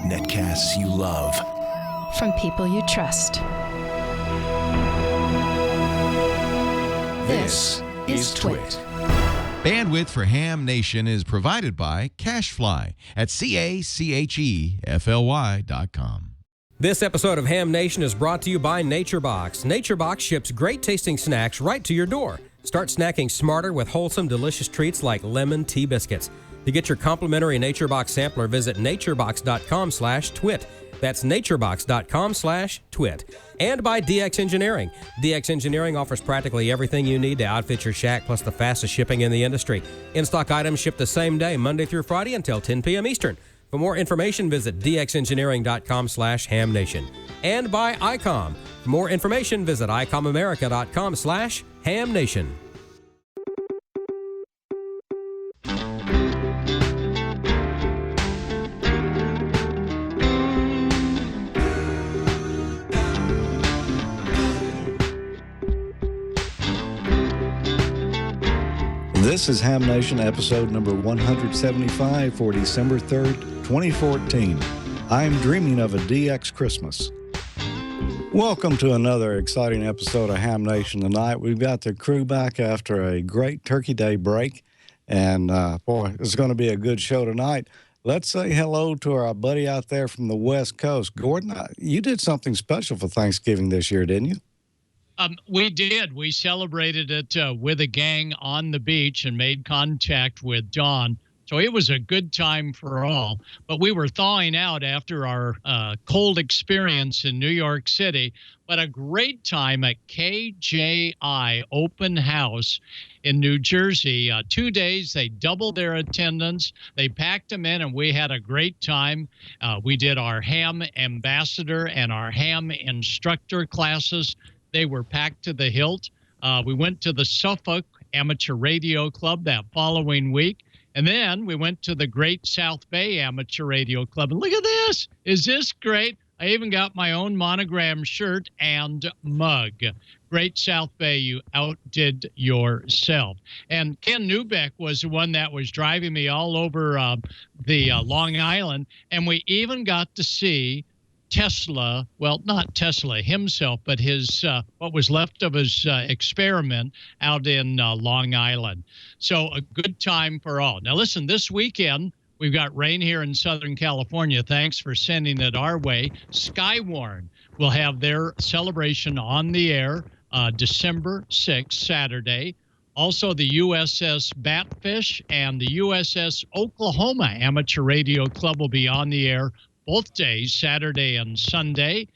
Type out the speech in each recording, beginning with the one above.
Netcasts you love. From people you trust. This is Twit. Bandwidth for Ham Nation is provided by CashFly at CACHEFLY.com. This episode of Ham Nation is brought to you by NatureBox. NatureBox ships great-tasting snacks right to your door. Start snacking smarter with wholesome, delicious treats like lemon tea biscuits. To get your complimentary NatureBox sampler, visit naturebox.com/twit. That's naturebox.com/twit. And by DX Engineering. DX Engineering offers practically everything you need to outfit your shack, plus the fastest shipping in the industry. In-stock items ship the same day, Monday through Friday until 10 p.m. Eastern. For more information, visit dxengineering.com/hamnation. And by Icom. For more information, visit icomamerica.com/hamnation. This is Ham Nation, episode number 175 for December 3rd, 2014. I'm dreaming of a DX Christmas. Welcome to another exciting episode of Ham Nation tonight. We've got the crew back after a great Turkey Day break, and boy, it's going to be a good show tonight. Let's say hello to our buddy out there from the West Coast. Gordon, you did something special for Thanksgiving this year, didn't you? We did. We celebrated it with a gang on the beach and made contact with Don. So it was a good time for all. But we were thawing out after our cold experience in New York City. But a great time at KJI Open House in New Jersey. 2 days, they doubled their attendance. They packed them in, and we had a great time. We did our ham ambassador and our ham instructor classes. They were packed to the hilt. We went to the Suffolk Amateur Radio Club that following week. And then we went to the Great South Bay Amateur Radio Club. And look at this. Is this great? I even got my own monogram shirt and mug. Great South Bay, you outdid yourself. And Ken Newbeck was the one that was driving me all over the Long Island. And we even got to see Tesla, well, not Tesla himself, but his what was left of his experiment out in Long Island. So a good time for all. Now, listen, this weekend, we've got rain here in Southern California. Thanks for sending it our way. Skywarn will have their celebration on the air December 6th, Saturday. Also, the USS Batfish and the USS Oklahoma Amateur Radio Club will be on the air both days, Saturday and Sunday.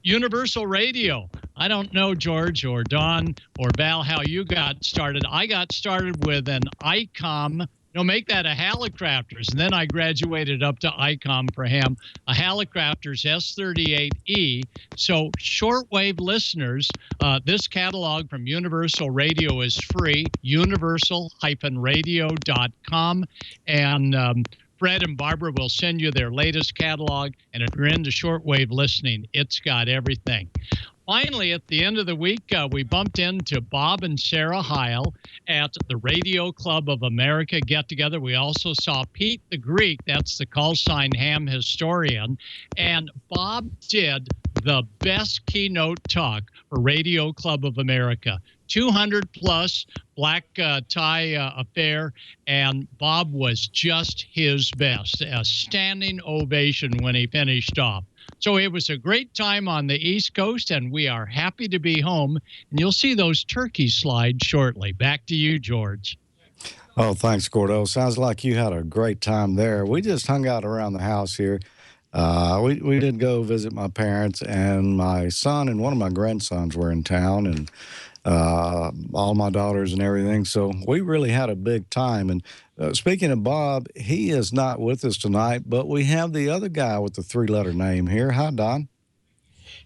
Universal Radio. I don't know, George or Don or Val, how you got started. I got started with an Icom. Make that a Hallicrafters. And then I graduated up to Icom for ham, a Hallicrafters S38E. So shortwave listeners, this catalog from Universal Radio is free, universal-radio.com. And Fred and Barbara will send you their latest catalog, and if you're into shortwave listening, it's got everything. Finally, at the end of the week, we bumped into Bob and Sarah Heil at the Radio Club of America get-together. We also saw Pete the Greek, that's the call-sign ham historian, and Bob did the best keynote talk for Radio Club of America. 200-plus black tie affair, and Bob was just his best. A standing ovation when he finished off. So it was a great time on the East Coast, and we are happy to be home. And you'll see those turkeys slide shortly. Back to you, George. Oh, thanks, Gordo. Sounds like you had a great time there. We just hung out around the house here. We did go visit my parents, and my son and one of my grandsons were in town, and all my daughters and everything. So we really had a big time. And speaking of Bob, he is not with us tonight, but we have the other guy with the three-letter name here. Hi, Don.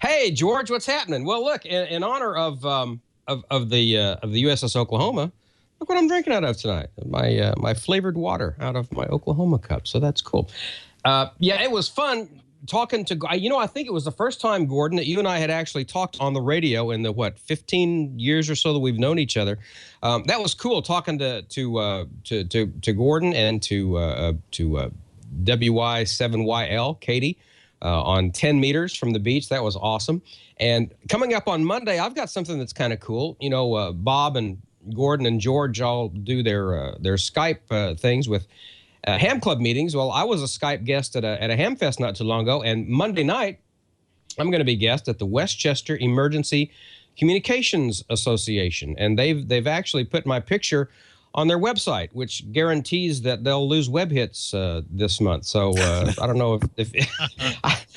Hey, George, what's happening? Well, look, in honor of the USS Oklahoma, look what I'm drinking out of tonight. My flavored water out of my Oklahoma cup. So that's cool. Yeah, it was fun talking to, I think it was the first time, Gordon, that you and I had actually talked on the radio in the 15 years or so that we've known each other. That was cool talking to Gordon and to WY7YL Katie on 10 meters from the beach. That was awesome. And coming up on Monday, I've got something that's kind of cool. Bob and Gordon and George all do their Skype things with Ham Club meetings. Well, I was a Skype guest at a Ham Fest not too long ago, and Monday night I'm going to be guest at the Westchester Emergency Communications Association, and they've actually put my picture on their website, which guarantees that they'll lose web hits this month. So I don't know if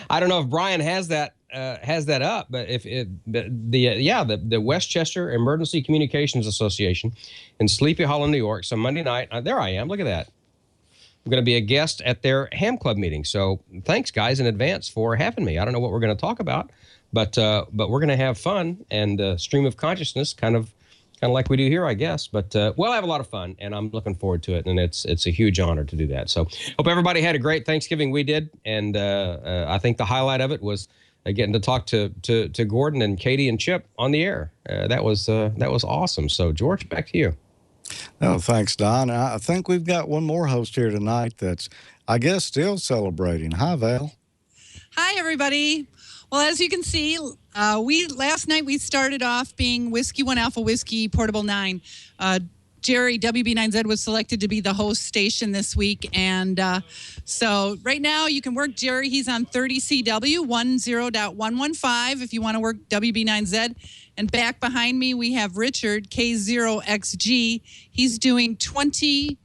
I don't know if Brian has that up, but the Westchester Emergency Communications Association in Sleepy Hollow, New York. So Monday night, there I am. Look at that. I'm going to be a guest at their Ham Club meeting. So thanks, guys, in advance for having me. I don't know what we're going to talk about, but we're going to have fun and stream of consciousness, kind of like we do here, I guess. But we'll have a lot of fun, and I'm looking forward to it, and it's a huge honor to do that. So hope everybody had a great Thanksgiving. We did, and I think the highlight of it was getting to talk to Gordon and Katie and Chip on the air. That was awesome. So George, back to you. Oh, thanks, Don. I think we've got one more host here tonight that's, I guess, still celebrating. Hi, Val. Hi, everybody. Well, as you can see, last night we started off being Whiskey 1 Alpha Whiskey Portable 9. Jerry, WB9Z, was selected to be the host station this week. And so right now you can work Jerry. He's on 30CW 10.115 if you want to work WB9Z. And back behind me, we have Richard, K0XG. He's doing 20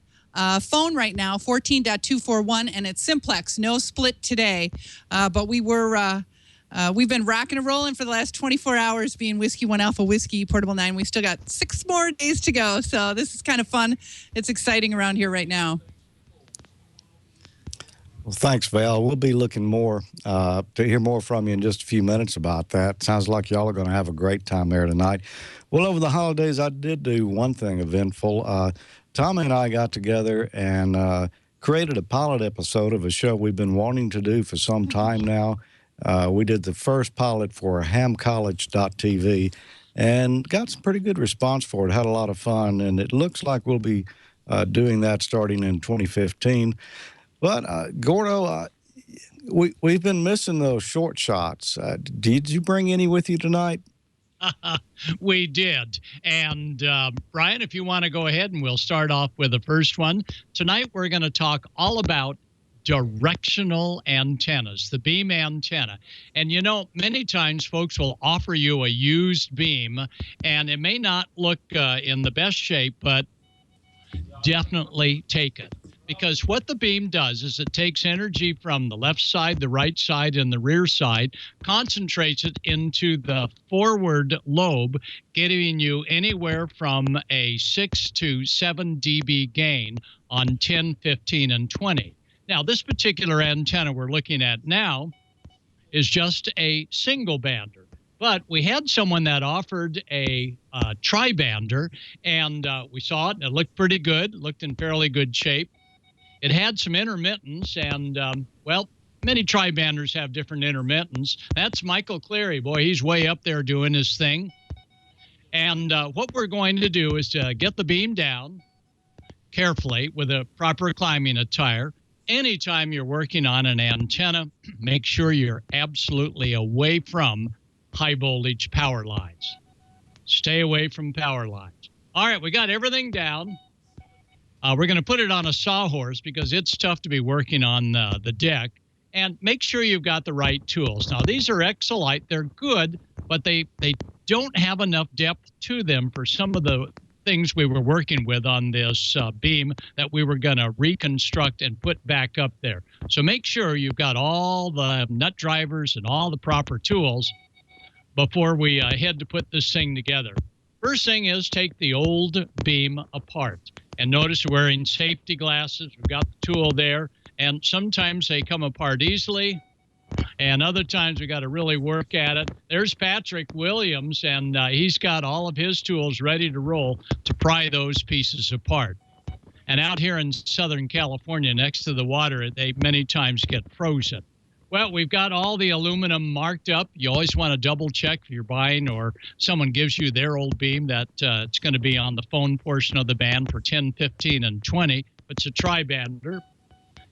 phone right now, 14.241, and it's simplex, no split today. But we've been rocking and rolling for the last 24 hours being Whiskey 1 Alpha Whiskey Portable 9. We still got 6 more days to go, so this is kind of fun. It's exciting around here right now. Well, thanks, Val. We'll be looking to hear more from you in just a few minutes about that. Sounds like y'all are going to have a great time there tonight. Well, over the holidays, I did do one thing eventful. Tommy and I got together and created a pilot episode of a show we've been wanting to do for some time now. We did the first pilot for hamcollege.tv and got some pretty good response for it. Had a lot of fun, and it looks like we'll be doing that starting in 2015. But, Gordo, we've been missing those short shots. Did you bring any with you tonight? We did. And, Brian, if you want to go ahead, and we'll start off with the first one. Tonight we're going to talk all about directional antennas, the beam antenna. And many times folks will offer you a used beam, and it may not look in the best shape, but definitely take it. Because what the beam does is it takes energy from the left side, the right side, and the rear side, concentrates it into the forward lobe, giving you anywhere from a 6 to 7 dB gain on 10, 15, and 20. Now, this particular antenna we're looking at now is just a single bander. But we had someone that offered a tri-bander, and we saw it, and it looked pretty good, looked in fairly good shape. It had some intermittence, and, many tri-banders have different intermittence. That's Michael Cleary. Boy, he's way up there doing his thing. And what we're going to do is to get the beam down carefully with a proper climbing attire. Anytime you're working on an antenna, make sure you're absolutely away from high voltage power lines. Stay away from power lines. All right, we got everything down. We're going to put it on a sawhorse because it's tough to be working on the deck. And make sure you've got the right tools. Now, these are Exolite. They're good, but they don't have enough depth to them for some of the things we were working with on this beam that we were going to reconstruct and put back up there. So make sure you've got all the nut drivers and all the proper tools before we head to put this thing together. First thing is take the old beam apart. And notice we're wearing safety glasses. We've got the tool there. And sometimes they come apart easily. And other times we got to really work at it. There's Patrick Williams, and he's got all of his tools ready to roll to pry those pieces apart. And out here in Southern California, next to the water, they many times get frozen. Well, we've got all the aluminum marked up. You always want to double check if you're buying or someone gives you their old beam that it's going to be on the phone portion of the band for 10, 15, and 20. It's a tri-bander.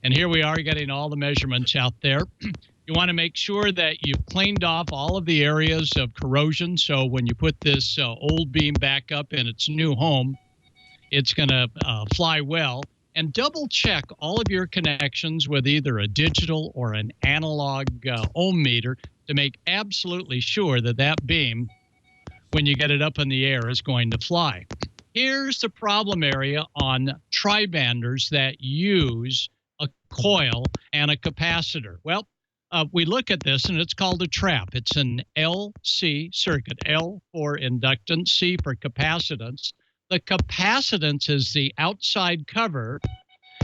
And here we are getting all the measurements out there. You want to make sure that you've cleaned off all of the areas of corrosion. So when you put this old beam back up in its new home, it's going to fly well. And double check all of your connections with either a digital or an analog ohm meter to make absolutely sure that that beam, when you get it up in the air, is going to fly. Here's the problem area on tri-banders that use a coil and a capacitor. Well, we look at this, and it's called a trap. It's an LC circuit, L for inductance, C for capacitance. The capacitance is the outside cover,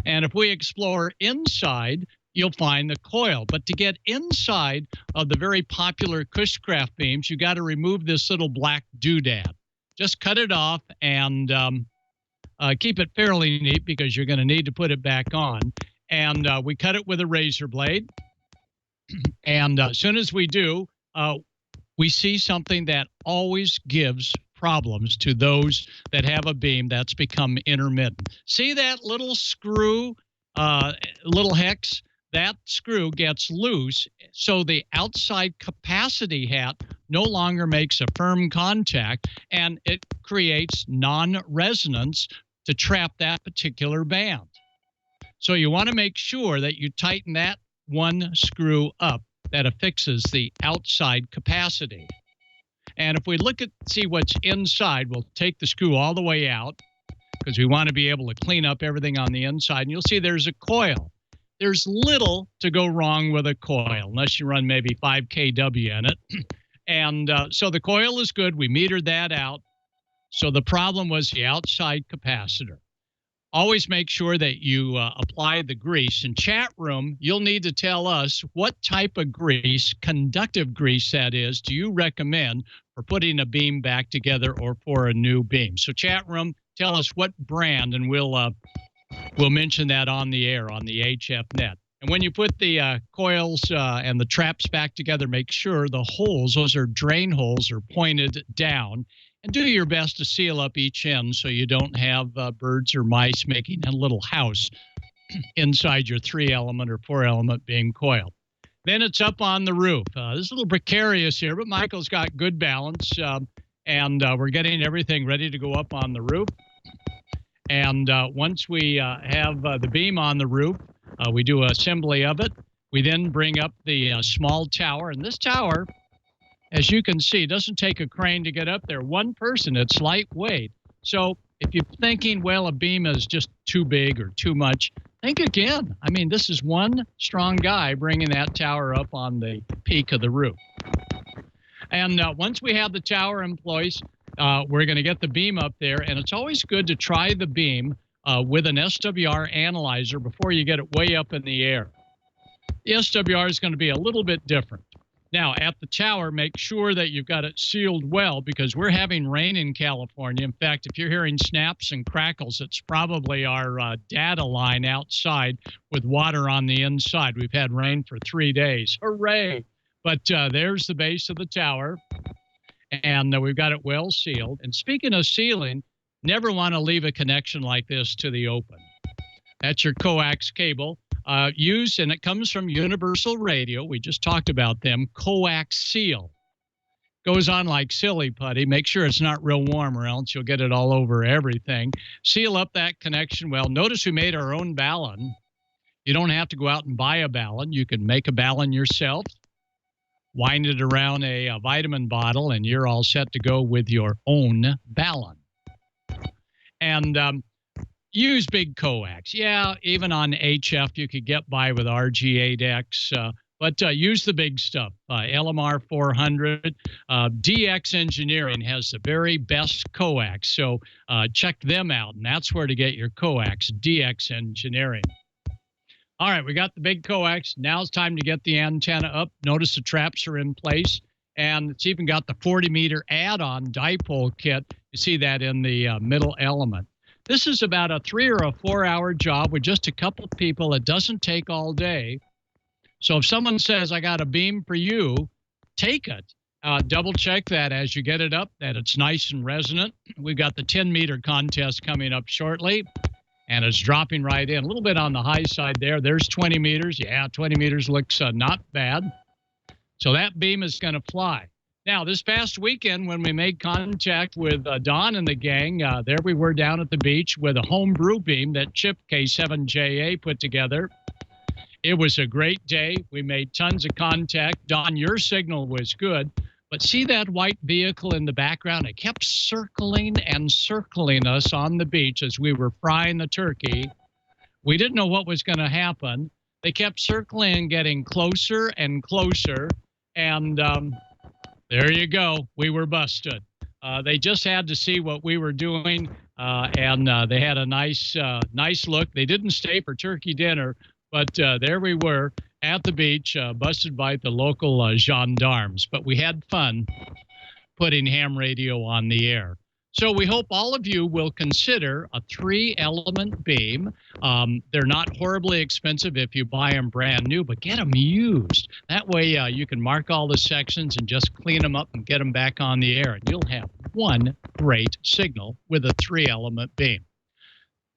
and if we explore inside, you'll find the coil. But to get inside of the very popular Cushcraft beams, you got to remove this little black doodad. Just cut it off and keep it fairly neat because you're going to need to put it back on. And we cut it with a razor blade. And as soon as we do, we see something that always gives problems to those that have a beam that's become intermittent. See that little screw, little hex? That screw gets loose, so the outside capacity hat no longer makes a firm contact, and it creates non-resonance to trap that particular band. So you want to make sure that you tighten that one screw up that affixes the outside capacity. And if we look at, see what's inside, we'll take the screw all the way out because we want to be able to clean up everything on the inside. And you'll see there's a coil. There's little to go wrong with a coil, unless you run maybe 5 kW in it. And so the coil is good. We metered that out. So the problem was the outside capacitor. Always make sure that you apply the grease. In chat room, you'll need to tell us what type of grease, conductive grease that is, do you recommend for putting a beam back together or for a new beam. So chat room, tell us what brand, and we'll mention that on the air on the HF net. And when you put the coils and the traps back together, make sure the holes, those are drain holes, are pointed down. And do your best to seal up each end so you don't have birds or mice making a little house inside your 3-element or 4-element beam coil. Then it's up on the roof. This is a little precarious here, but Michael's got good balance, and we're getting everything ready to go up on the roof. And once we have the beam on the roof, we do assembly of it. We then bring up the small tower, and this tower, as you can see, doesn't take a crane to get up there. One person, it's lightweight. So if you're thinking, well, a beam is just too big or too much, think again. I mean, this is one strong guy bringing that tower up on the peak of the roof. And once we have the tower in place, we're going to get the beam up there. And it's always good to try the beam with an SWR analyzer before you get it way up in the air. The SWR is going to be a little bit different. Now, at the tower, make sure that you've got it sealed well because we're having rain in California. In fact, if you're hearing snaps and crackles, it's probably our data line outside with water on the inside. We've had rain for 3 days. Hooray! But there's the base of the tower, and we've got it well sealed. And speaking of sealing, never want to leave a connection like this to the open. That's your coax cable. Used, and it comes from Universal Radio. We just talked about them. Coax seal. Goes on like silly putty. Make sure it's not real warm or else you'll get it all over everything. Seal up that connection well. Notice we made our own ballon. You don't have to go out and buy a ballon. You can make a ballon yourself, wind it around a vitamin bottle, and you're all set to go with your own ballon. And use big coax. Yeah, even on HF, you could get by with RG8X, but use the big stuff. LMR 400. DX Engineering has the very best coax, so check them out, and that's where to get your coax, DX Engineering. All right, we got the big coax. Now it's time to get the antenna up. Notice the traps are in place, and it's even got the 40-meter add-on dipole kit. You see that in the middle element. This is about a 3 or 4 hour job with just a couple people. It doesn't take all day. So if someone says, I got a beam for you, take it. Double check that as you get it up, that it's nice and resonant. We've got the 10-meter contest coming up shortly, and it's dropping right in. A little bit on the high side there. There's 20 meters. Yeah, 20 meters looks not bad. So that beam is going to fly. Now, this past weekend when we made contact with Don and the gang, there we were down at the beach with a homebrew beam that Chip K7JA put together. It was a great day. We made tons of contact. Don, your signal was good. But see that white vehicle in the background? It kept circling and circling us on the beach as we were frying the turkey. We didn't know what was going to happen. They kept circling and getting closer and closer. And there you go. We were busted. They just had to see what we were doing, and they had a nice look. They didn't stay for turkey dinner, but there we were at the beach, busted by the local gendarmes. But we had fun putting ham radio on the air. So we hope all of you will consider a 3-element beam. They're not horribly expensive if you buy them brand new, but get them used. That way you can mark all the sections and just clean them up and get them back on the air, and you'll have one great signal with a 3-element beam.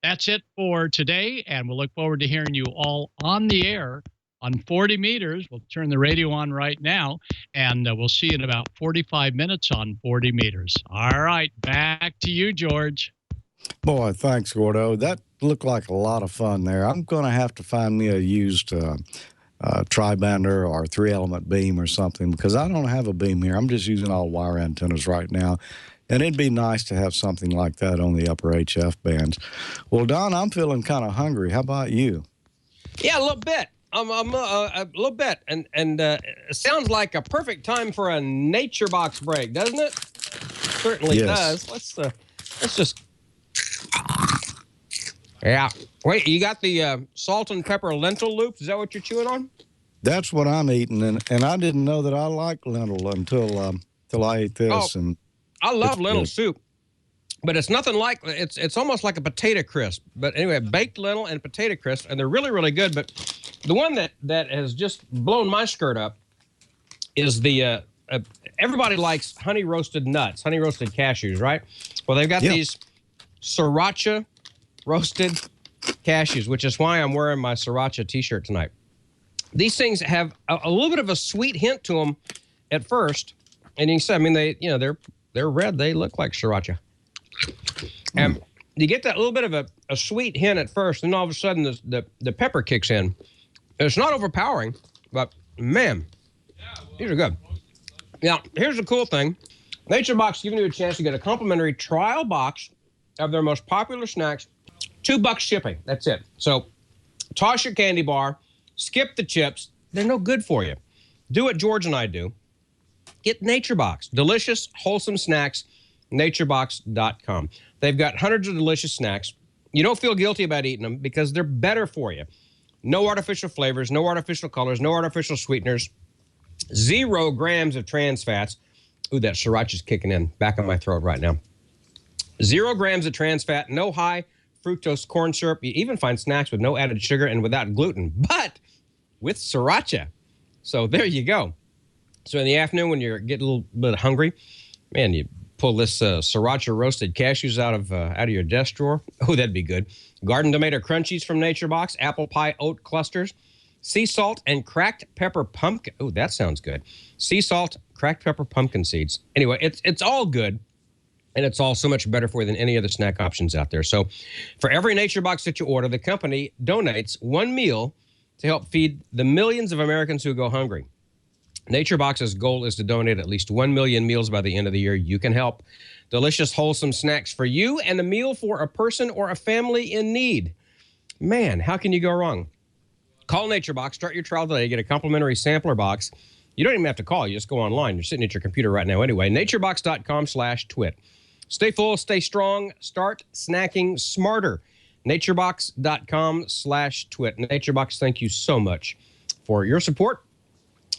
That's it for today, and we'll look forward to hearing you all on the air on 40 meters. We'll turn the radio on right now, and we'll see you in about 45 minutes on 40 meters. All right, back to you, George. Boy, thanks, Gordo. That looked like a lot of fun there. I'm going to have to find me a used tri-bander or 3-element beam or something, because I don't have a beam here. I'm just using all wire antennas right now. And it'd be nice to have something like that on the upper HF bands. Well, Don, I'm feeling kind of hungry. How about you? Yeah, a little bit. A little bit. And it sounds like a perfect time for a NatureBox break, doesn't it? Certainly does. Let's just... Yeah. Wait, you got the salt and pepper lentil loops? Is that what you're chewing on? That's what I'm eating, and I didn't know that I liked lentil until I ate this. Oh, and I love lentil soup, but it's nothing like it's almost like a potato crisp. But anyway, baked lentil and potato crisp, and they're really, really good. But the one that has just blown my skirt up is the everybody likes honey roasted nuts, honey roasted cashews, right? Well, they've got these sriracha roasted cashews, which is why I'm wearing my sriracha T-shirt tonight. These things have a little bit of a sweet hint to them at first, and you can say, I mean, they're red. They look like sriracha. And you get that little bit of a sweet hint at first, and all of a sudden the pepper kicks in. It's not overpowering, but man, these are good. Now, here's the cool thing. NatureBox is giving you a chance to get a complimentary trial box of their most popular snacks, $2 shipping. That's it. So toss your candy bar, skip the chips. They're no good for you. Do what George and I do. Get NatureBox. Delicious, wholesome snacks, naturebox.com. They've got hundreds of delicious snacks. You don't feel guilty about eating them because they're better for you. No artificial flavors, no artificial colors, no artificial sweeteners, 0 grams of trans fats. Ooh, that sriracha's kicking in back on my throat right now. 0 grams of trans fat, no high fructose corn syrup. You even find snacks with no added sugar and without gluten, but with sriracha. So there you go. So in the afternoon when you're getting a little bit hungry, man, you pull this sriracha roasted cashews out of your desk drawer. Oh, that'd be good. Garden tomato crunchies from NatureBox, apple pie oat clusters, sea salt and cracked pepper pumpkin. Oh, that sounds good. Sea salt, cracked pepper pumpkin seeds. Anyway, it's all good, and it's all so much better for you than any other snack options out there. So for every NatureBox that you order, the company donates 1 meal to help feed the millions of Americans who go hungry. NatureBox's goal is to donate at least 1 million meals by the end of the year. You can help. Delicious, wholesome snacks for you and a meal for a person or a family in need. Man, how can you go wrong? Call NatureBox. Start your trial today. Get a complimentary sampler box. You don't even have to call. You just go online. You're sitting at your computer right now anyway. naturebox.com/twit. Stay full, stay strong, start snacking smarter. naturebox.com/twit. NatureBox, thank you so much for your support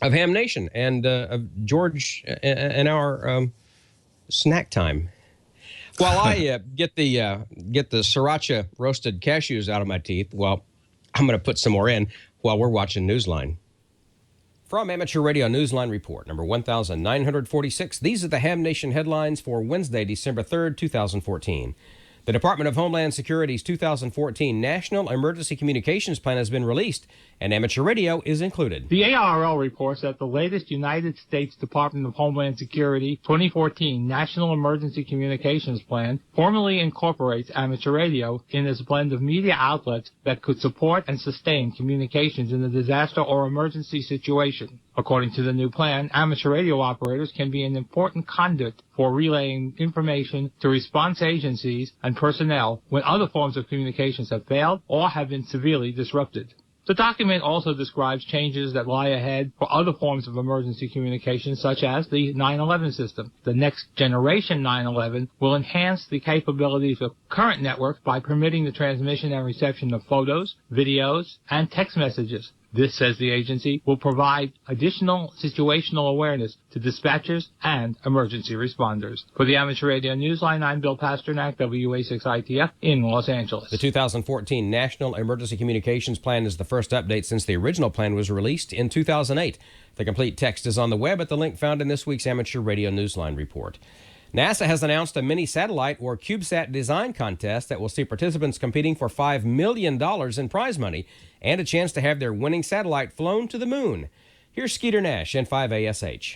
of Ham Nation and of George and our snack time. While I get the sriracha roasted cashews out of my teeth, well, I'm going to put some more in while we're watching Newsline. From Amateur Radio Newsline Report, number 1946, these are the Ham Nation headlines for Wednesday, December 3rd, 2014. The Department of Homeland Security's 2014 National Emergency Communications Plan has been released, and Amateur Radio is included. The ARL reports that the latest United States Department of Homeland Security 2014 National Emergency Communications Plan formally incorporates amateur radio in its blend of media outlets that could support and sustain communications in a disaster or emergency situation. According to the new plan, amateur radio operators can be an important conduit for relaying information to response agencies and personnel when other forms of communications have failed or have been severely disrupted. The document also describes changes that lie ahead for other forms of emergency communication, such as the 911 system. The next generation 911 will enhance the capabilities of current networks by permitting the transmission and reception of photos, videos, and text messages. This, says the agency, will provide additional situational awareness to dispatchers and emergency responders. For the Amateur Radio Newsline, I'm Bill Pasternak, WA6ITF in Los Angeles. The 2014 National Emergency Communications Plan is the first update since the original plan was released in 2008. The complete text is on the web at the link found in this week's Amateur Radio Newsline report. NASA has announced a mini satellite or CubeSat design contest that will see participants competing for $5 million in prize money and a chance to have their winning satellite flown to the moon. Here's Skeeter Nash, N5ASH.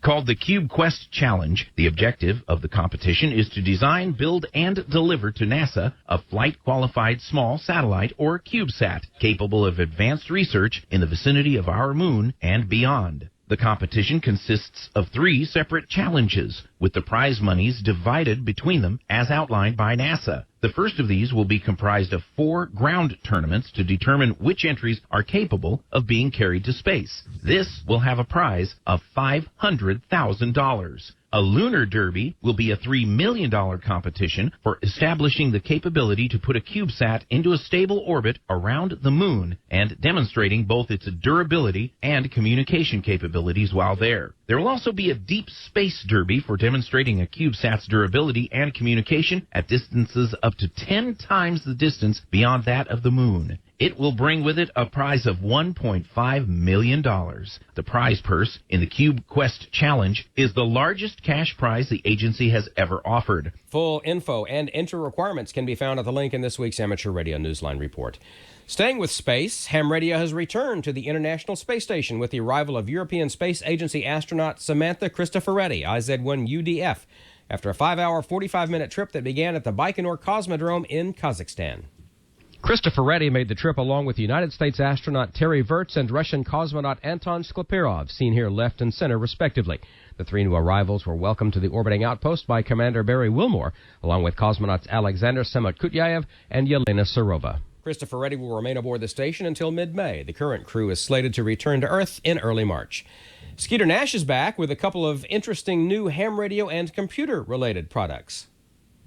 Called the Cube Quest Challenge, the objective of the competition is to design, build, and deliver to NASA a flight-qualified small satellite or CubeSat capable of advanced research in the vicinity of our moon and beyond. The competition consists of 3 separate challenges, with the prize monies divided between them as outlined by NASA. The first of these will be comprised of 4 ground tournaments to determine which entries are capable of being carried to space. This will have a prize of $500,000. A lunar derby will be a $3 million competition for establishing the capability to put a CubeSat into a stable orbit around the moon and demonstrating both its durability and communication capabilities while there. There will also be a deep space derby for demonstrating a CubeSat's durability and communication at distances up to 10 times the distance beyond that of the moon. It will bring with it a prize of $1.5 million. The prize purse in the Cube Quest Challenge is the largest cash prize the agency has ever offered. Full info and entry requirements can be found at the link in this week's Amateur Radio Newsline report. Staying with space, Ham Radio has returned to the International Space Station with the arrival of European Space Agency astronaut Samantha Cristoforetti, IZ-1UDF, after a 5-hour, 45-minute trip that began at the Baikonur Cosmodrome in Kazakhstan. Cristoforetti made the trip along with United States astronaut Terry Virts and Russian cosmonaut Anton Sklepirov, seen here left and center, respectively. The 3 new arrivals were welcomed to the orbiting outpost by Commander Barry Wilmore, along with cosmonauts Alexander Semotkutyaev and Yelena Serova. Cristoforetti will remain aboard the station until mid-May. The current crew is slated to return to Earth in early March. Skeeter Nash is back with a couple of interesting new ham radio and computer-related products.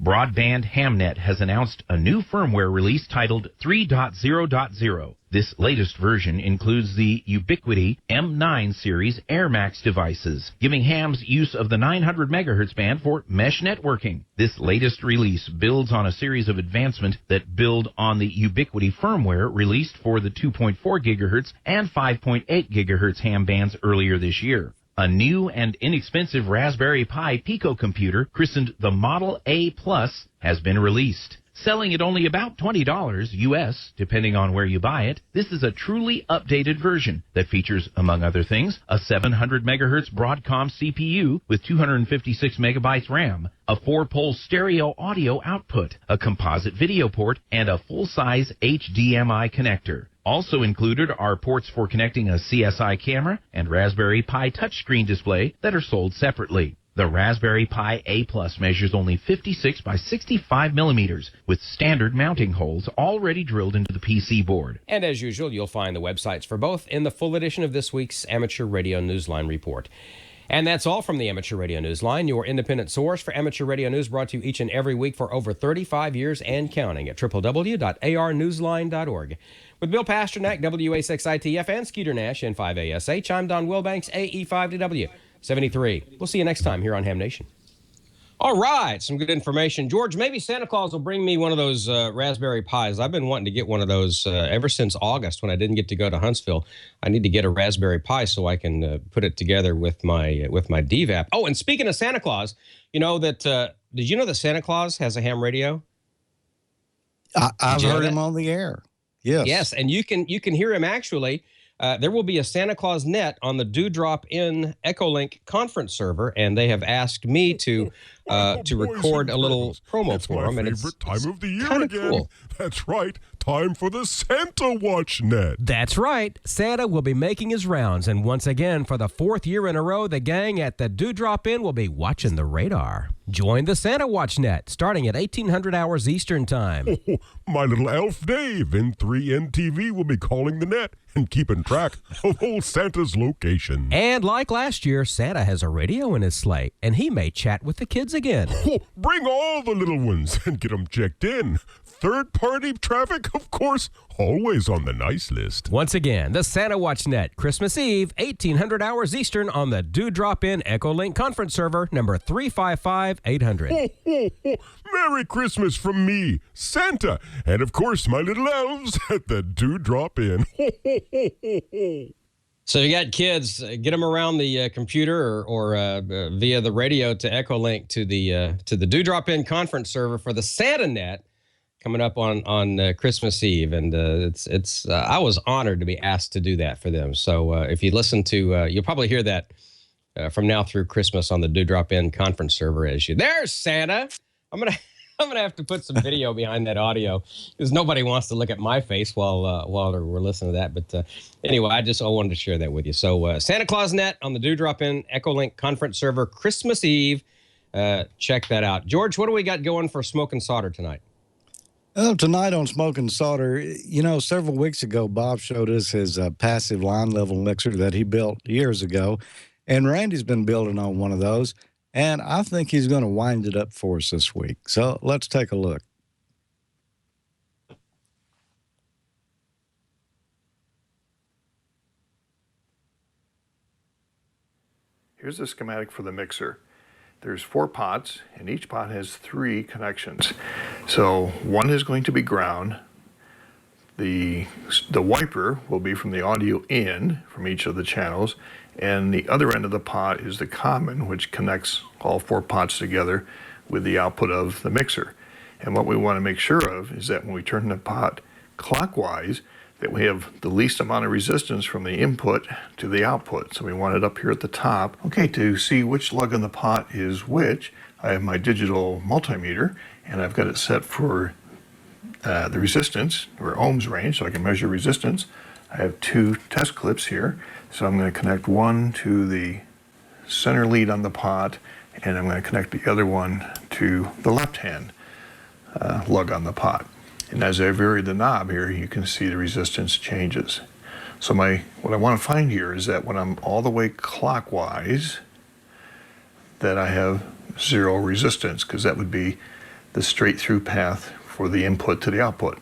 Broadband HamNet has announced a new firmware release titled 3.0.0. This latest version includes the Ubiquiti M9 series AirMax devices, giving hams use of the 900 MHz band for mesh networking. This latest release builds on a series of advancements that build on the Ubiquiti firmware released for the 2.4 GHz and 5.8 GHz ham bands earlier this year. A new and inexpensive Raspberry Pi Pico computer, christened the Model A Plus, has been released. Selling at only about $20 US, depending on where you buy it, this is a truly updated version that features, among other things, a 700 MHz Broadcom CPU with 256 megabytes RAM, a 4-pole stereo audio output, a composite video port, and a full-size HDMI connector. Also included are ports for connecting a CSI camera and Raspberry Pi touchscreen display that are sold separately. The Raspberry Pi A Plus measures only 56 by 65 millimeters with standard mounting holes already drilled into the PC board. And as usual, you'll find the websites for both in the full edition of this week's Amateur Radio Newsline report. And that's all from the Amateur Radio Newsline, your independent source for amateur radio news, brought to you each and every week for over 35 years and counting at www.arnewsline.org. With Bill Pasternak, WA6ITF, and Skeeter Nash, N5ASH, I'm Don Wilbanks, AE5DW 73. We'll see you next time here on Ham Nation. All right, some good information. George, maybe Santa Claus will bring me one of those raspberry pies. I've been wanting to get one of those ever since August when I didn't get to go to Huntsville. I need to get a raspberry pie so I can put it together with my DVAP. Oh, and speaking of Santa Claus, you know that did you know that Santa Claus has a ham radio? I've heard him on the air. Yes. Yes, and you can hear him actually. There will be a Santa Claus net on the Dewdrop In Echolink conference server, and they have asked me to record a little promo for them. And it's time of the year kind of again. cool. That's right. Time for the Santa Watch Net. That's right. Santa will be making his rounds, and once again, for the 4th year in a row, the gang at the Dewdrop In will be watching the radar. Join the Santa Watch Net, starting at 1800 hours Eastern Time. Oh, my little elf Dave in 3NTV will be calling the net and keeping track of old Santa's location. And like last year, Santa has a radio in his sleigh, and he may chat with the kids again. Oh, bring all the little ones and get them checked in. Third-party traffic, of course, always on the nice list. Once again, the Santa Watch Net, Christmas Eve, 1800 hours Eastern on the Dewdrop In Echolink conference server, number 355-800. Merry Christmas from me, Santa, and of course my little elves at the Dewdrop In. So you got kids, get them around the computer or via the radio to Echolink to the Dewdrop In conference server for the Santa Net coming up on Christmas Eve, and it's I was honored to be asked to do that for them. So if you listen to, you'll probably hear that from now through Christmas on the Dewdrop In conference server issue. There's Santa. I'm gonna have to put some video behind that audio because nobody wants to look at my face while we're listening to that. But anyway, I wanted to share that with you. So Santa Claus Net on the Dewdrop In Echolink conference server Christmas Eve. Check that out. George, what do we got going for Smoke and Solder tonight? Well, tonight on Smoke and Solder, you know, several weeks ago, Bob showed us his passive line level mixer that he built years ago. And Randy's been building on one of those. And I think he's going to wind it up for us this week. So let's take a look. Here's the schematic for the mixer. There's 4 pots, and each pot has 3 connections. So one is going to be ground. The wiper will be from the audio in from each of the channels, and the other end of the pot is the common, which connects all 4 pots together with the output of the mixer. And what we want to make sure of is that when we turn the pot clockwise, that we have the least amount of resistance from the input to the output. So we want it up here at the top. Okay, to see which lug on the pot is which, I have my digital multimeter, and I've got it set for the resistance, or ohms range, so I can measure resistance. I have 2 test clips here, so I'm going to connect one to the center lead on the pot, and I'm going to connect the other one to the left-hand lug on the pot. And as I vary the knob here, you can see the resistance changes. So what I want to find here is that when I'm all the way clockwise, that I have 0 resistance, because that would be the straight through path for the input to the output.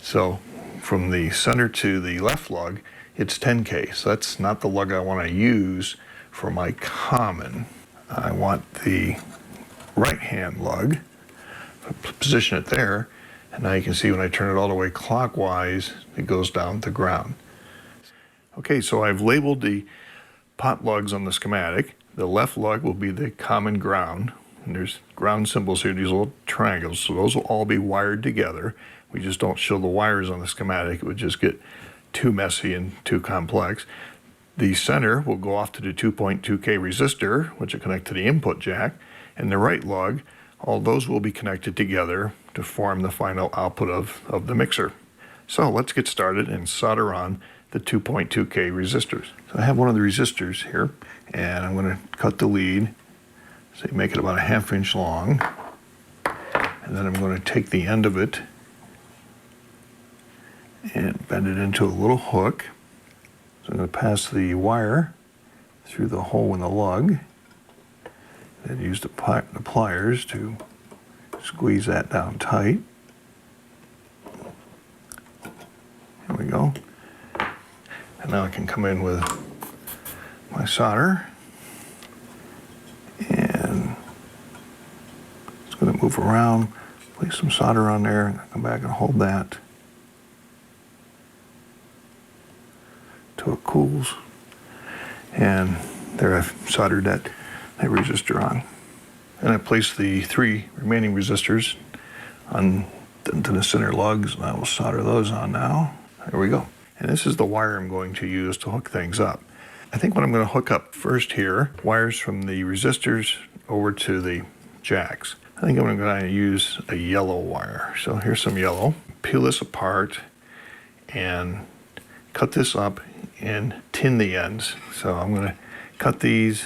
So from the center to the left lug, it's 10K. So that's not the lug I want to use for my common. I want the right-hand lug, position it there, and now you can see when I turn it all the way clockwise, it goes down to ground. Okay, so I've labeled the pot lugs on the schematic. The left lug will be the common ground, and there's ground symbols here, these little triangles, so those will all be wired together. We just don't show the wires on the schematic. It would just get too messy and too complex. The center will go off to the 2.2K resistor, which will connect to the input jack, and the right lug, all those will be connected together to form the final output of the mixer. So let's get started and solder on the 2.2K resistors. So I have one of the resistors here, and I'm going to cut the lead, so make it about a 1/2 inch long, and then I'm going to take the end of it and bend it into a little hook. So I'm going to pass the wire through the hole in the lug, and use the pliers to squeeze that down tight. There we go. And now I can come in with my solder and move around, place some solder on there, and come back and hold that till it cools. And there I've soldered that resistor on. And I place the 3 remaining resistors on to the center lugs, and I will solder those on now. There we go. And this is the wire I'm going to use to hook things up. I think what I'm going to hook up first here, wires from the resistors over to the jacks. I think I'm going to use a yellow wire. So here's some yellow. Peel this apart and cut this up and tin the ends. So I'm going to cut these,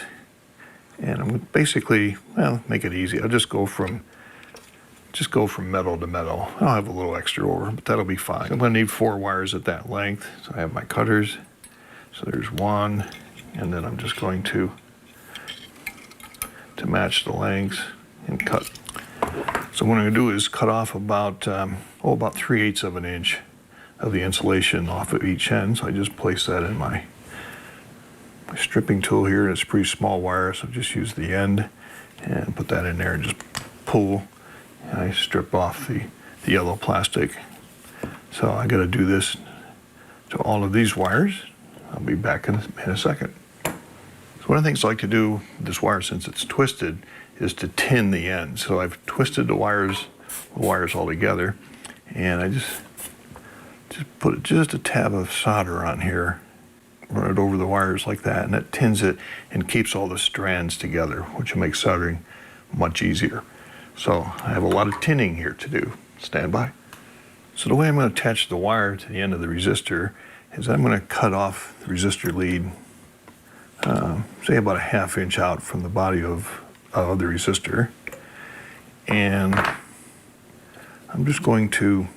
and I'm going to basically, well, make it easy. I'll just go from metal to metal. I'll have a little extra over, but that'll be fine. I'm going to need 4 wires at that length. So I have my cutters. So there's 1, and then I'm just going to match the lengths and cut. So what I'm going to do is cut off about 3/8 of an inch of the insulation off of each end. So I just place that in my stripping tool here. It's a pretty small wire, so just use the end and put that in there and just pull. And I strip off the yellow plastic. So I got to do this to all of these wires. I'll be back in a second. So one of the things I like to do with this wire, since it's twisted, is to tin the ends. So I've twisted the wires all together, and I just put just a tab of solder on here, run it over the wires like that, and that tins it and keeps all the strands together, which will make soldering much easier. So I have a lot of tinning here to do. Stand by. So the way I'm going to attach the wire to the end of the resistor is I'm going to cut off the resistor lead, say about a 1/2 inch out from the body of the resistor, and I'm just going to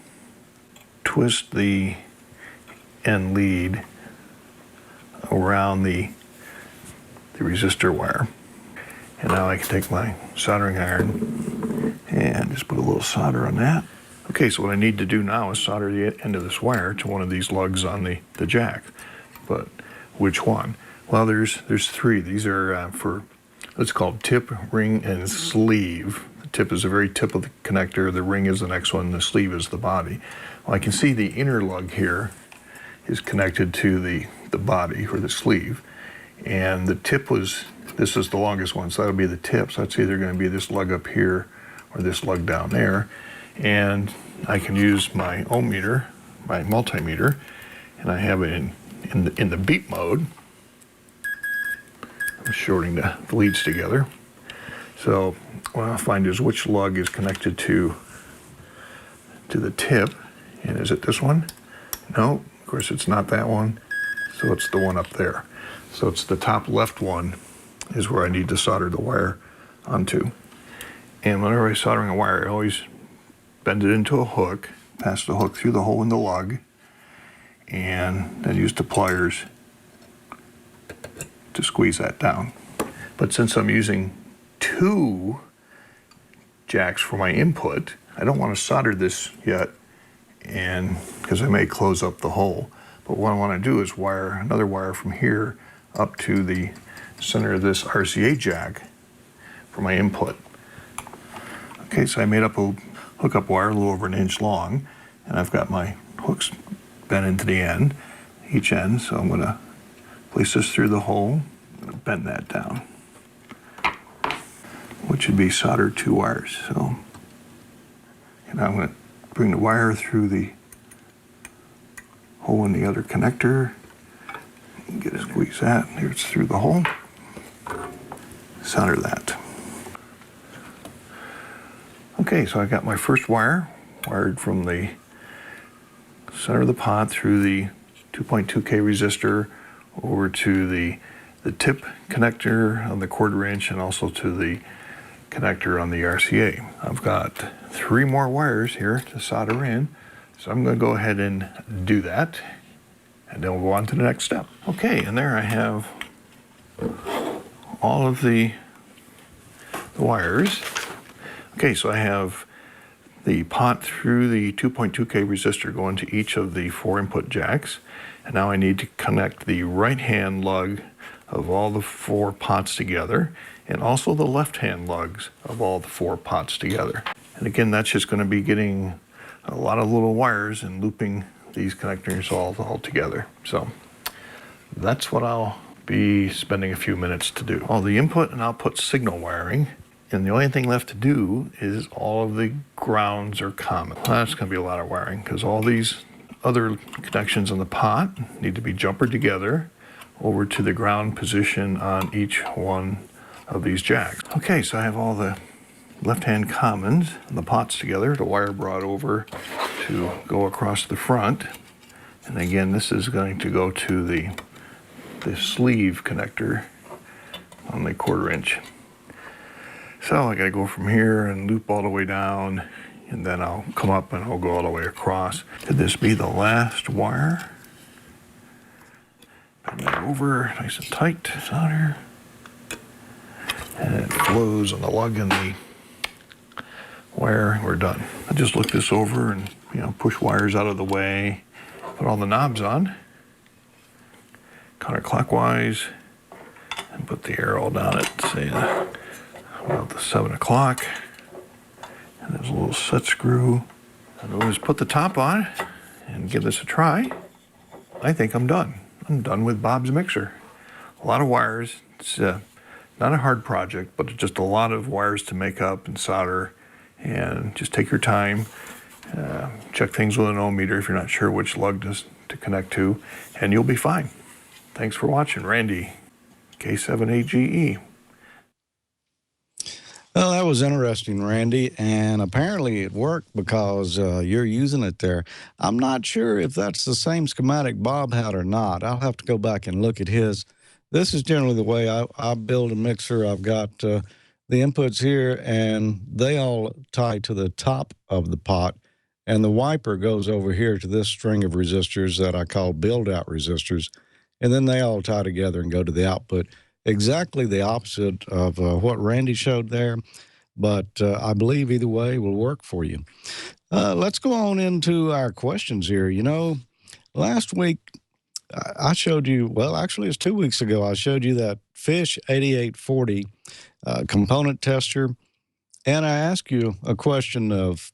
twist the end lead around the resistor wire. And now I can take my soldering iron and just put a little solder on that. Okay, so what I need to do now is solder the end of this wire to one of these lugs on the jack. But which one? Well, there's 3. These are for, it's called tip, ring, and sleeve. The tip is the very tip of the connector. The ring is the next one. The sleeve is the body. Well, I can see the inner lug here is connected to the body, or the sleeve. And the tip this is the longest one, so that'll be the tip. So it's either going to be this lug up here or this lug down there. And I can use my ohm meter, my multimeter, and I have it in the beep mode. I'm shorting the leads together. So what I'll find is which lug is connected to the tip. And is it this one? No, of course it's not that one. So it's the one up there. So it's the top left one is where I need to solder the wire onto. And whenever I'm soldering a wire, I always bend it into a hook, pass the hook through the hole in the lug, and then use the pliers to squeeze that down. But since I'm using 2 jacks for my input, I don't want to solder this yet, and because I may close up the hole. But what I want to do is wire another wire from here up to the center of this RCA jack for my input. Okay, so I made up a hookup wire a little over 1 inch long, and I've got my hooks bent into the end, each end. So I'm going to place this through the hole, I'm going to bend that down, which would be soldered 2 wires. So, and now I'm going to bring the wire through the hole in the other connector, get a squeeze that. Here it's through the hole. Solder that. Okay, so I got my first wire wired from the center of the pot through the 2.2K resistor over to the tip connector on the 1/4 inch and also to the connector on the RCA. I've got 3 more wires here to solder in, so I'm going to go ahead and do that, and then we'll go on to the next step. Okay, and there I have all of the wires. Okay, so I have the pot through the 2.2K resistor going to each of the 4 input jacks, and now I need to connect the right hand lug of all the 4 pots together, and also the left-hand lugs of all the 4 pots together. And again, that's just going to be getting a lot of little wires and looping these connectors all together. So that's what I'll be spending a few minutes to do. All the input and output signal wiring, and the only thing left to do is all of the grounds are common. That's going to be a lot of wiring because all these other connections on the pot need to be jumpered together over to the ground position on each one of these jacks. Okay, so I have all the left-hand commons and the pots together, the wire brought over to go across the front. And again, this is going to go to the sleeve connector on the 1/4 inch. So I gotta go from here and loop all the way down, and then I'll come up and I'll go all the way across. Could this be the last wire? Bend that over nice and tight, solder. And it flows on the lug and the wire. We're done. I just look this over and push wires out of the way, put all the knobs on, counterclockwise, and put the arrow down at say about the 7 o'clock. And there's a little set screw. And we'll just put the top on and give this a try. I think I'm done. I'm done with Bob's mixer. A lot of wires. It's not a hard project, but just a lot of wires to make up and solder. And just take your time. Check things with an ohm meter if you're not sure which lug to connect to, and you'll be fine. Thanks for watching, Randy, K78GE. Well, that was interesting, Randy, and apparently it worked because you're using it there. I'm not sure if that's the same schematic Bob had or not. I'll have to go back and look at his. This is generally the way I build a mixer. I've got the inputs here, and they all tie to the top of the pot, and the wiper goes over here to this string of resistors that I call build-out resistors, and then they all tie together and go to the output. Exactly the opposite of what Randy showed there, but I believe either way will work for you. Let's go on into our questions here. Last week I showed you, well, actually it's 2 weeks ago, I showed you that Fish 8840 component tester, and I asked you a question of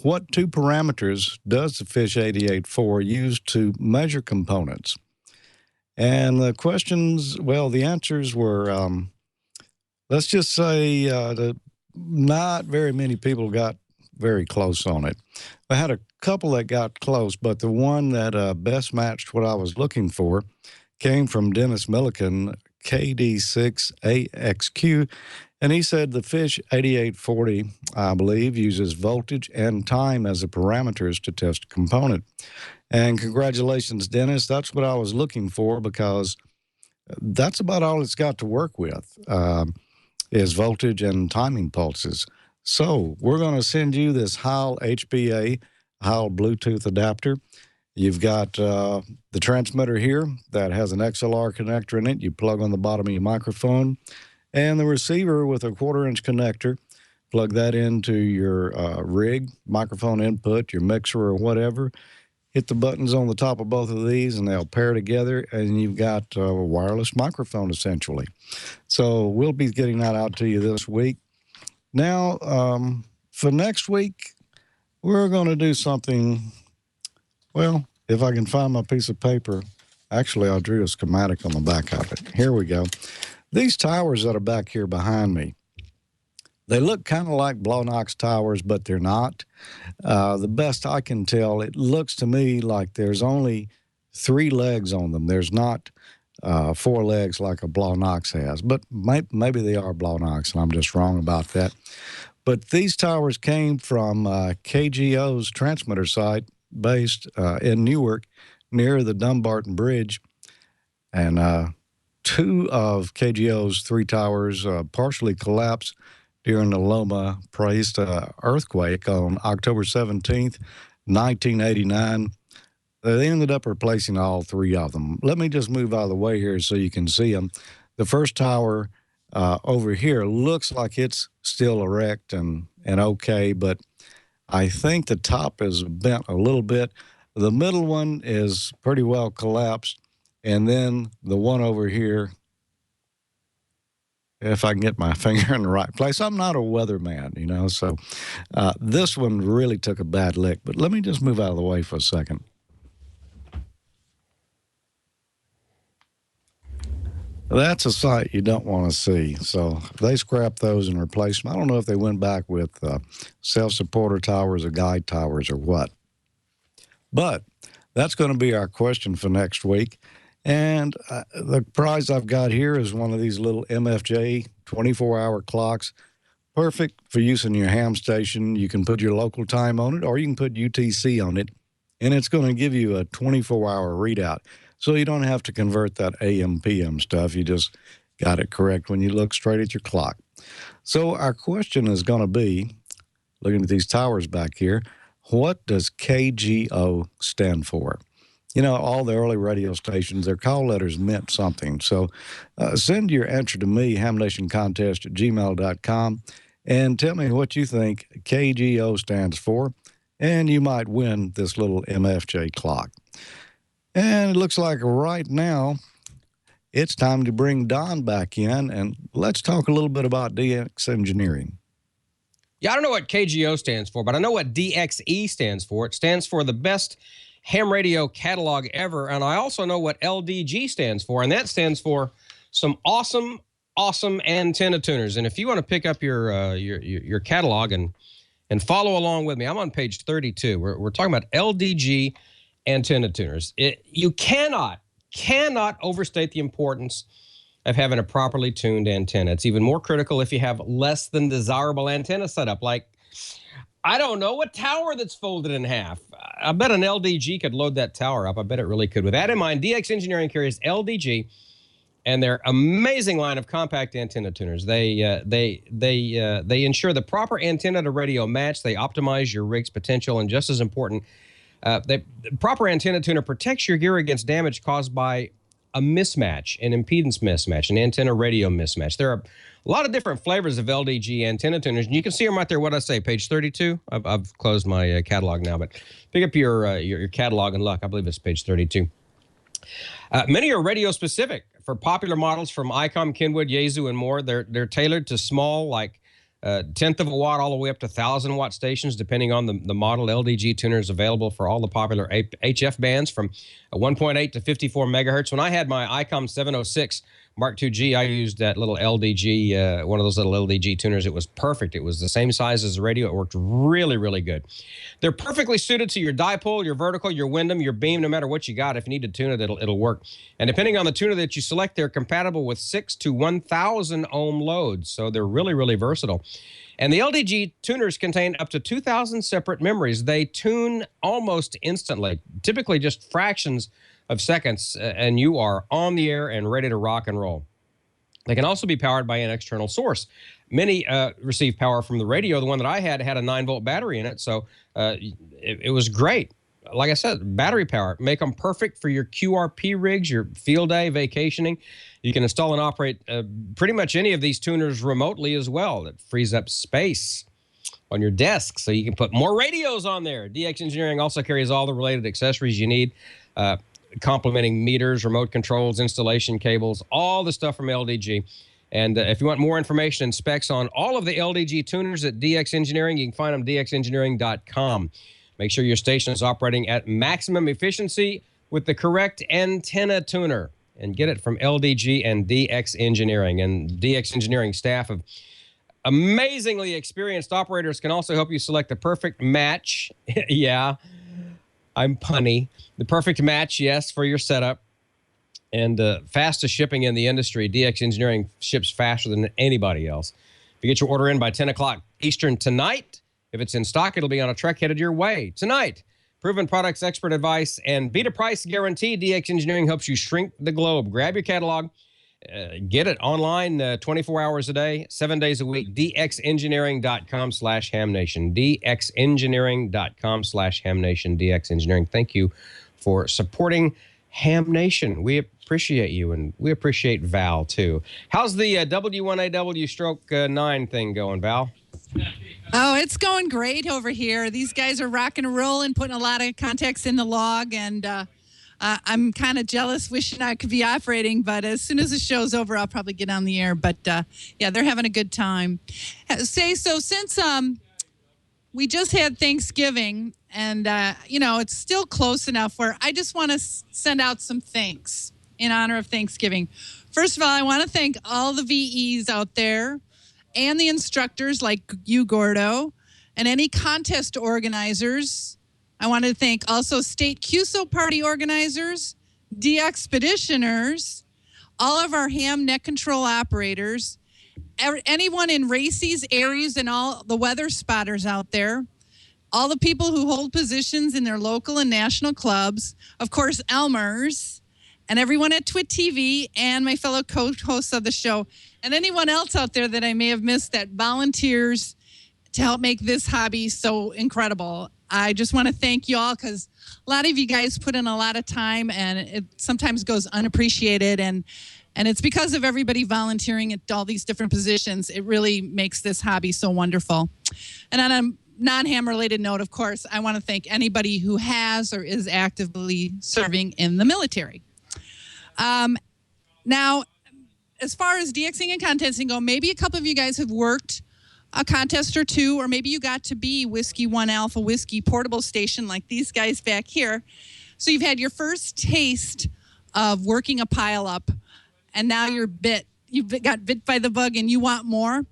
what 2 parameters does the Fish 8840 use to measure components? And the questions, well, the answers were, let's just say that not very many people got very close on it. I had a couple that got close, but the one that best matched what I was looking for came from Dennis Milliken, KD6AXQ, and he said the Fish 8840, I believe, uses voltage and time as the parameters to test a component. And congratulations, Dennis. That's what I was looking for because that's about all it's got to work with is voltage and timing pulses. So we're going to send you this Heil HBA, Heil Bluetooth adapter. You've got the transmitter here that has an XLR connector in it. You plug on the bottom of your microphone. And the receiver with a 1/4 inch connector. Plug that into your rig, microphone input, your mixer or whatever. Hit the buttons on the top of both of these, and they'll pair together, and you've got a wireless microphone, essentially. So we'll be getting that out to you this week. Now, for next week, we're going to do something, well, if I can find my piece of paper. Actually, I drew a schematic on the back of it. Here we go. These towers that are back here behind me, they look kind of like Blow-Knox towers, but they're not. The best I can tell, it looks to me like there's only 3 legs on them. There's not 4 legs like a Blow-Knox has, but maybe they are Blow-Knox, and I'm just wrong about that. But these towers came from KGO's transmitter site based in Newark near the Dumbarton Bridge, and 2 of KGO's 3 towers partially collapsed during the Loma Prieta earthquake on October 17th, 1989. They ended up replacing all 3 of them. Let me just move out of the way here so you can see them. The first tower over here looks like it's still erect and okay, but I think the top is bent a little bit. The middle one is pretty well collapsed, and then the one over here if I can get my finger in the right place. I'm not a weatherman, you know, so this one really took a bad lick. But let me just move out of the way for a second. That's a sight you don't want to see. So they scrapped those and replaced them. I don't know if they went back with self-supporter towers or guide towers or what. But that's going to be our question for next week. And the prize I've got here is one of these little MFJ 24-hour clocks. Perfect for use in your ham station. You can put your local time on it, or you can put UTC on it, and it's going to give you a 24-hour readout. So you don't have to convert that AM, PM stuff. You just got it correct when you look straight at your clock. So our question is going to be, looking at these towers back here, what does KGO stand for? You know, all the early radio stations, their call letters meant something. So send your answer to me, hamnationcontest@gmail.com, and tell me what you think KGO stands for, and you might win this little MFJ clock. And it looks like right now it's time to bring Don back in, and let's talk a little bit about DX engineering. Yeah, I don't know what KGO stands for, but I know what DXE stands for. It stands for the best ham radio catalog ever, and I also know what LDG stands for, and that stands for some awesome antenna tuners. And if you want to pick up your catalog and follow along with me, I'm on page 32. We're talking about LDG antenna tuners. You cannot overstate the importance of having a properly tuned antenna. It's even more critical if you have less than desirable antenna setup, like, I don't know, a tower that's folded in half. I bet an LDG could load that tower up. I bet it really could. With that in mind, DX Engineering carries LDG and their amazing line of compact antenna tuners. They ensure the proper antenna to radio match. They optimize your rig's potential, and just as important, the proper antenna tuner protects your gear against damage caused by a mismatch, an impedance mismatch, an antenna radio mismatch. There are a lot of different flavors of LDG antenna tuners, and you can see them right there. What I say, page 32. I've closed my catalog now, but pick up your catalog and look. I believe it's page 32. Many are radio specific for popular models from Icom, Kenwood, Yaesu, and more. They're tailored to small, like tenth of a watt all the way up to 1,000-watt stations, depending on the model. LDG tuners available for all the popular HF bands from 1.8 to 54 megahertz. When I had my Icom 706 Mark II-G, I used that little LDG, one of those little LDG tuners. It was perfect. It was the same size as the radio. It worked really, really good. They're perfectly suited to your dipole, your vertical, your Wyndham, your beam, no matter what you got. If you need to tune it, it'll work. And depending on the tuner that you select, they're compatible with 6 to 1,000 ohm loads. So they're really, really versatile. And the LDG tuners contain up to 2,000 separate memories. They tune almost instantly, typically just fractions of seconds, and you are on the air and ready to rock and roll. They can also be powered by an external source. Many receive power from the radio. The one that I had a 9-volt battery in it, so it was great. Like I said, battery power. Make them perfect for your QRP rigs, your field day, vacationing. You can install and operate pretty much any of these tuners remotely as well. It frees up space on your desk so you can put more radios on there. DX Engineering also carries all the related accessories you need, complementing meters, remote controls, installation cables, all the stuff from LDG. And if you want more information and specs on all of the LDG tuners at DX Engineering, you can find them at dxengineering.com. Make sure your station is operating at maximum efficiency with the correct antenna tuner, and get it from LDG and DX Engineering. And DX Engineering staff of amazingly experienced operators can also help you select the perfect match. Yeah, I'm punny. The perfect match, yes, for your setup. And fastest shipping in the industry. DX Engineering ships faster than anybody else. If you get your order in by 10 o'clock Eastern tonight, if it's in stock, it'll be on a truck headed your way tonight. Proven products, expert advice, and beat a price guarantee. DX Engineering helps you shrink the globe. Grab your catalog. Get it online 24 hours a day, 7 days a week. DXengineering.com/HamNation. DXengineering.com/HamNation. DX Engineering. Thank you for supporting Ham Nation. We appreciate you, and we appreciate Val, too. How's the W1AW stroke 9 thing going, Val? Oh, it's going great over here. These guys are rocking and rolling, putting a lot of context in the log, and I'm kind of jealous, wishing I could be operating, but as soon as the show's over, I'll probably get on the air. But yeah, they're having a good time. Since we just had Thanksgiving, and it's still close enough where I just want to send out some thanks in honor of Thanksgiving. First of all, I want to thank all the VEs out there and the instructors like you, Gordo, and any contest organizers. I want to thank also state QSO party organizers, de-expeditioners, all of our ham net control operators, anyone in RACES, Aries, and all the weather spotters out there, all the people who hold positions in their local and national clubs, of course, Elmers, and everyone at Twit TV, and my fellow co-hosts of the show, and anyone else out there that I may have missed that volunteers to help make this hobby so incredible. I just want to thank you all because a lot of you guys put in a lot of time, and it sometimes goes unappreciated. And it's because of everybody volunteering at all these different positions. It really makes this hobby so wonderful. And on a non-ham related note, of course, I want to thank anybody who has or is actively serving in the military. Now, as far as DXing and contesting go, maybe a couple of you guys have worked a contest or two, or maybe you got to be Whiskey 1 Alpha Whiskey portable station like these guys back here. So you've had your first taste of working a pile up, and now you've got bit by the bug and you want more.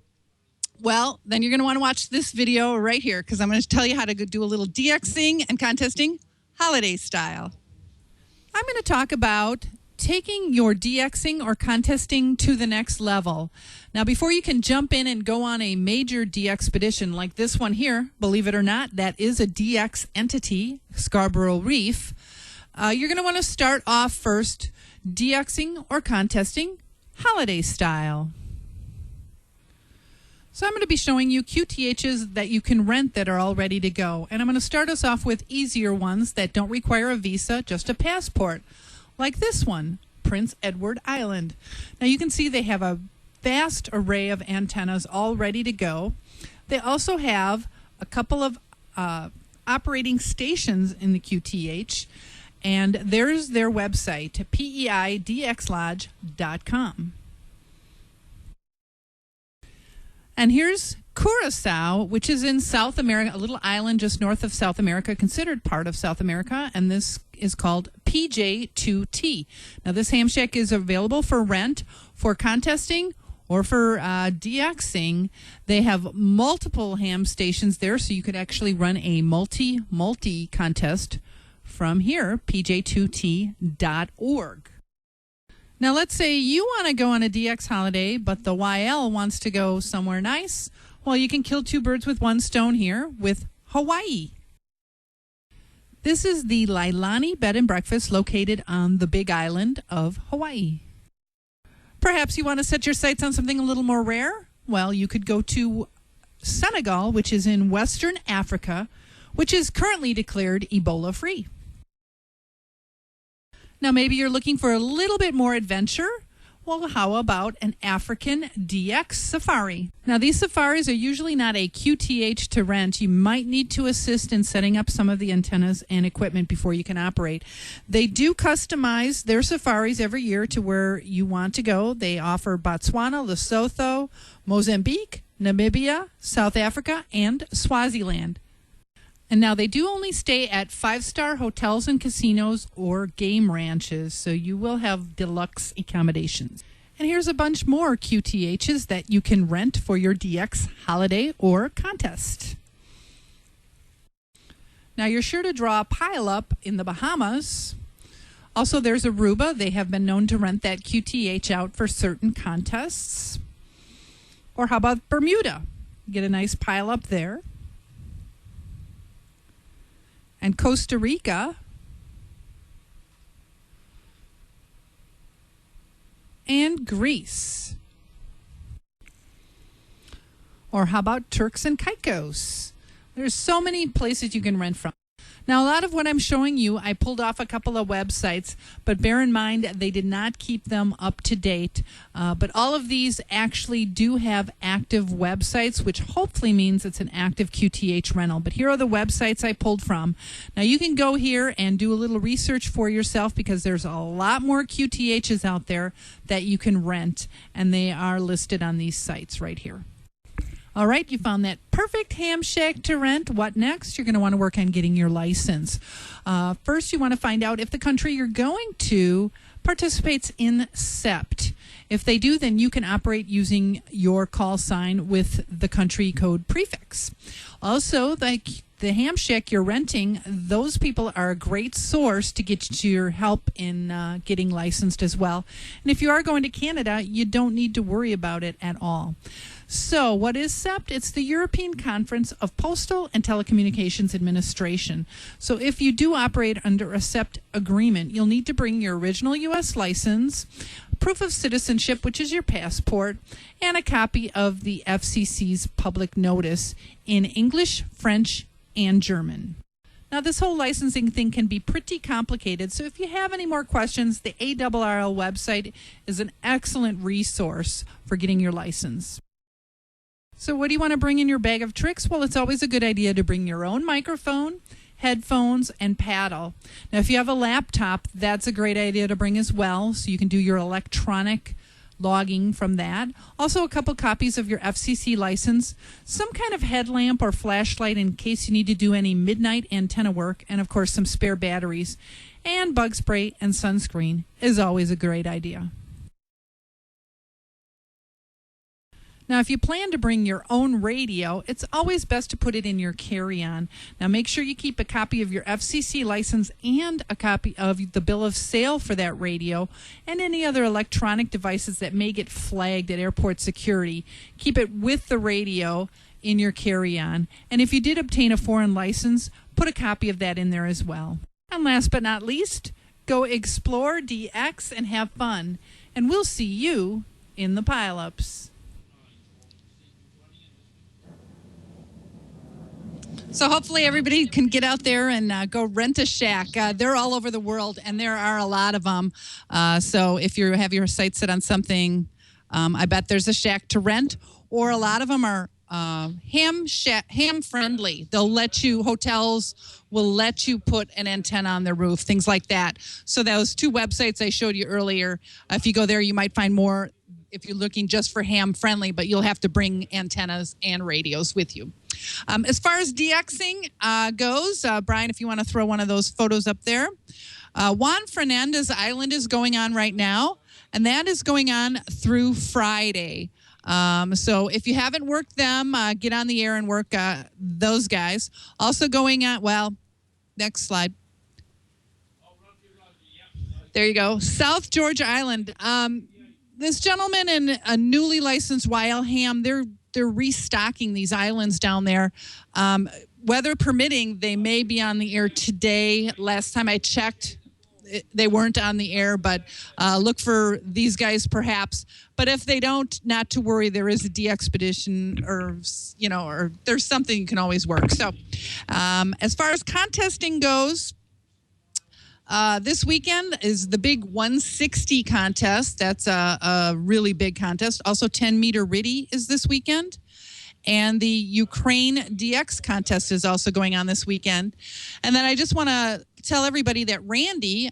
Well, then you're going to want to watch this video right here because I'm going to tell you how to do a little DXing and contesting holiday style. I'm going to talk about taking your DXing or contesting to the next level. Now, before you can jump in and go on a major DXpedition like this one here, believe it or not, that is a DX entity, Scarborough Reef. You're going to want to start off first DXing or contesting holiday style. So I'm going to be showing you QTHs that you can rent that are all ready to go. And I'm going to start us off with easier ones that don't require a visa, just a passport. Like this one, Prince Edward Island. Now you can see they have a vast array of antennas all ready to go. They also have a couple of operating stations in the QTH, and there's their website, peidxlodge.com. And here's Curacao, which is in South America, a little island just north of South America, considered part of South America, and this is called PJ2T. Now, this ham shack is available for rent, for contesting, or for DXing. They have multiple ham stations there, so you could actually run a multi contest from here, pj2t.org. Now, let's say you want to go on a DX holiday, but the YL wants to go somewhere nice. Well, you can kill two birds with one stone here with Hawaii. This is the Lailani Bed and Breakfast located on the Big Island of Hawaii. Perhaps you want to set your sights on something a little more rare? Well, you could go to Senegal, which is in Western Africa, which is currently declared Ebola-free. Now, maybe you're looking for a little bit more adventure. Well, how about an African DX safari? Now, these safaris are usually not a QTH to rent. You might need to assist in setting up some of the antennas and equipment before you can operate. They do customize their safaris every year to where you want to go. They offer Botswana, Lesotho, Mozambique, Namibia, South Africa, and Swaziland. And now they do only stay at 5-star hotels and casinos or game ranches, so you will have deluxe accommodations. And here's a bunch more QTHs that you can rent for your DX holiday or contest. Now you're sure to draw a pile up in the Bahamas. Also, there's Aruba. They have been known to rent that QTH out for certain contests. Or how about Bermuda? Get a nice pile up there. And Costa Rica, and Greece. Or how about Turks and Caicos? There's so many places you can rent from. Now, a lot of what I'm showing you, I pulled off a couple of websites, but bear in mind they did not keep them up to date. But all of these actually do have active websites, which hopefully means it's an active QTH rental. But here are the websites I pulled from. Now, you can go here and do a little research for yourself because there's a lot more QTHs out there that you can rent, and they are listed on these sites right here. All right, you found that perfect ham shack to rent. What next? You're going to want to work on getting your license. First, you want to find out if the country you're going to participates in SEPT. If they do, then you can operate using your call sign with the country code prefix. Also, the ham shack you're renting, those people are a great source to get your help in getting licensed as well. And if you are going to Canada, you don't need to worry about it at all. So what is SEPT? It's the European Conference of Postal and Telecommunications Administration. So if you do operate under a SEPT agreement, you'll need to bring your original U.S. license, proof of citizenship, which is your passport, and a copy of the FCC's public notice in English, French, and German. Now, this whole licensing thing can be pretty complicated, so if you have any more questions, the ARRL website is an excellent resource for getting your license. So what do you want to bring in your bag of tricks? Well, it's always a good idea to bring your own microphone, headphones, and paddle. Now, if you have a laptop, that's a great idea to bring as well, so you can do your electronic logging from that. Also, a couple copies of your FCC license, some kind of headlamp or flashlight in case you need to do any midnight antenna work, and of course, some spare batteries. And bug spray and sunscreen is always a great idea. Now, if you plan to bring your own radio, it's always best to put it in your carry-on. Now, make sure you keep a copy of your FCC license and a copy of the bill of sale for that radio and any other electronic devices that may get flagged at airport security. Keep it with the radio in your carry-on. And if you did obtain a foreign license, put a copy of that in there as well. And last but not least, go explore, DX, and have fun. And we'll see you in the pileups. So hopefully everybody can get out there and go rent a shack. They're all over the world, and there are a lot of them. So if you have your sights set on something, I bet there's a shack to rent, or a lot of them are ham friendly. They'll let you, hotels will let you put an antenna on their roof, things like that. So those two websites I showed you earlier, if you go there, you might find more if you're looking just for ham friendly, but you'll have to bring antennas and radios with you. As far as DXing goes, Brian, if you want to throw one of those photos up there, Juan Fernandez Island is going on right now, and that is going on through Friday. So if you haven't worked them, get on the air and work those guys. Also going on, well, next slide. There you go. South Georgia Island. This gentleman and a newly licensed Wild Ham, they're restocking these islands down there. Weather permitting, they may be on the air today. Last time I checked, they weren't on the air, but look for these guys perhaps. But if they don't, not to worry, there is a de-expedition or there's something you can always work. So as far as contesting goes, this weekend is the big 160 contest. That's a really big contest. Also, 10-meter Riddy is this weekend. And the Ukraine DX contest is also going on this weekend. And then I just want to tell everybody that Randy,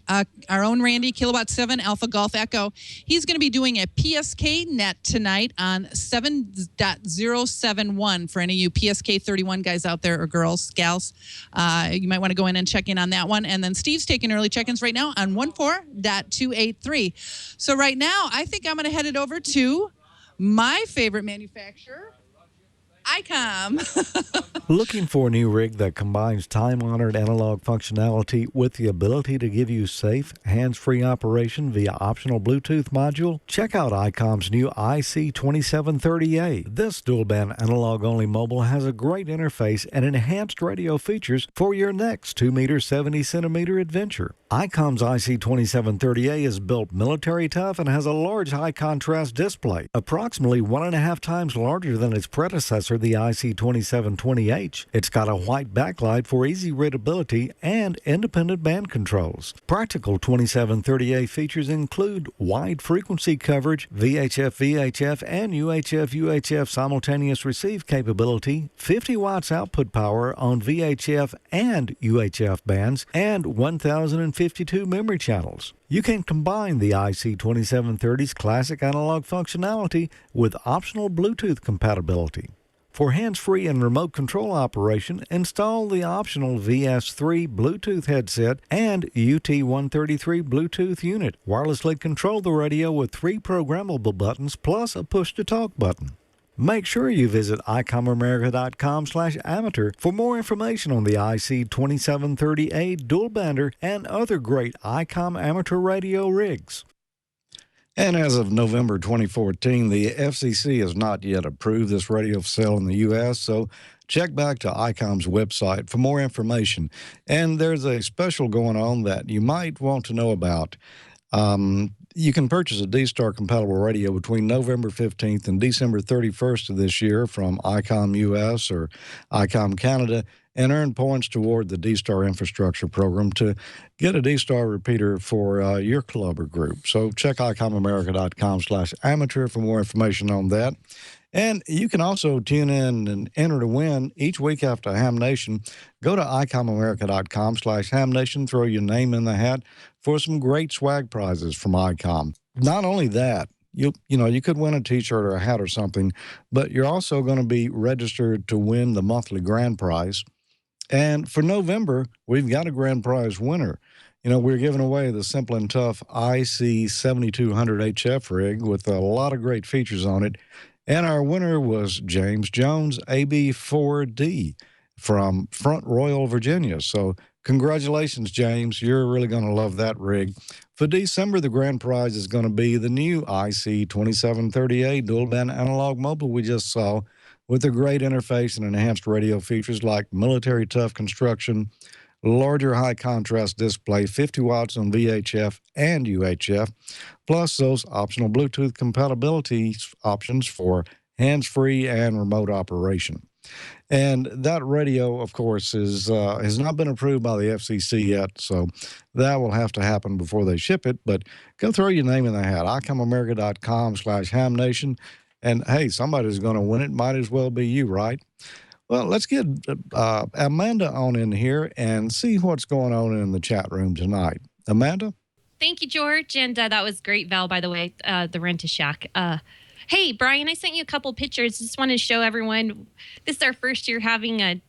our own Randy, Kilowatt 7 Alpha Golf Echo, he's going to be doing a PSK net tonight on 7.071 for any of you PSK 31 guys out there or gals. You might want to go in and check in on that one. And then Steve's taking early check-ins right now on 14.283. So right now, I think I'm going to head it over to my favorite manufacturer, Icom. Looking for a new rig that combines time-honored analog functionality with the ability to give you safe, hands-free operation via optional Bluetooth module? Check out Icom's new IC2730A. This dual-band analog-only mobile has a great interface and enhanced radio features for your next 2-meter 70-centimeter adventure. Icom's IC2730A is built military tough and has a large high-contrast display, approximately 1.5 times larger than its predecessor, the IC2720H. It's got a white backlight for easy readability and independent band controls. Practical 2730A features include wide frequency coverage, VHF-VHF and UHF-UHF simultaneous receive capability, 50 watts output power on VHF and UHF bands, and 1,052 memory channels. You can combine the IC2730's classic analog functionality with optional Bluetooth compatibility. For hands-free and remote control operation, install the optional VS3 Bluetooth headset and UT133 Bluetooth unit. Wirelessly control the radio with 3 programmable buttons plus a push-to-talk button. Make sure you visit icomamerica.com/amateur for more information on the IC2730A dual bander and other great Icom amateur radio rigs. And as of November 2014, the FCC has not yet approved this radio for sale in the U.S., so check back to Icom's website for more information. And there's a special going on that you might want to know about. You can purchase a D-Star compatible radio between November 15th and December 31st of this year from Icom US or Icom Canada and earn points toward the D-Star infrastructure program to get a D-Star repeater for your club or group. So check icomamerica.com/amateur for more information on that. And you can also tune in and enter to win each week after Ham Nation. Go to icomamerica.com/HamNation, throw your name in the hat for some great swag prizes from Icom. Not only that, you could win a T-shirt or a hat or something, but you're also going to be registered to win the monthly grand prize. And for November, we've got a grand prize winner. We're giving away the Simple and Tough IC7200HF rig with a lot of great features on it. And our winner was James Jones, AB4D, from Front Royal, Virginia. So congratulations, James. You're really going to love that rig. For December, the grand prize is going to be the new IC2730A dual-band analog mobile we just saw, with a great interface and enhanced radio features like military tough construction, larger high-contrast display, 50 watts on VHF and UHF, plus those optional Bluetooth compatibility options for hands-free and remote operation. And that radio, of course, has not been approved by the FCC yet, so that will have to happen before they ship it. But go throw your name in the hat, icomamerica.com/HamNation, and hey, somebody's going to win it. Might as well be you, right? Well, let's get Amanda on in here and see what's going on in the chat room tonight. Amanda? Thank you, George. And that was great, Val, by the way, the Rent-A-Shack. Hey, Brian, I sent you a couple pictures. Just wanted to show everyone. This is our first year having a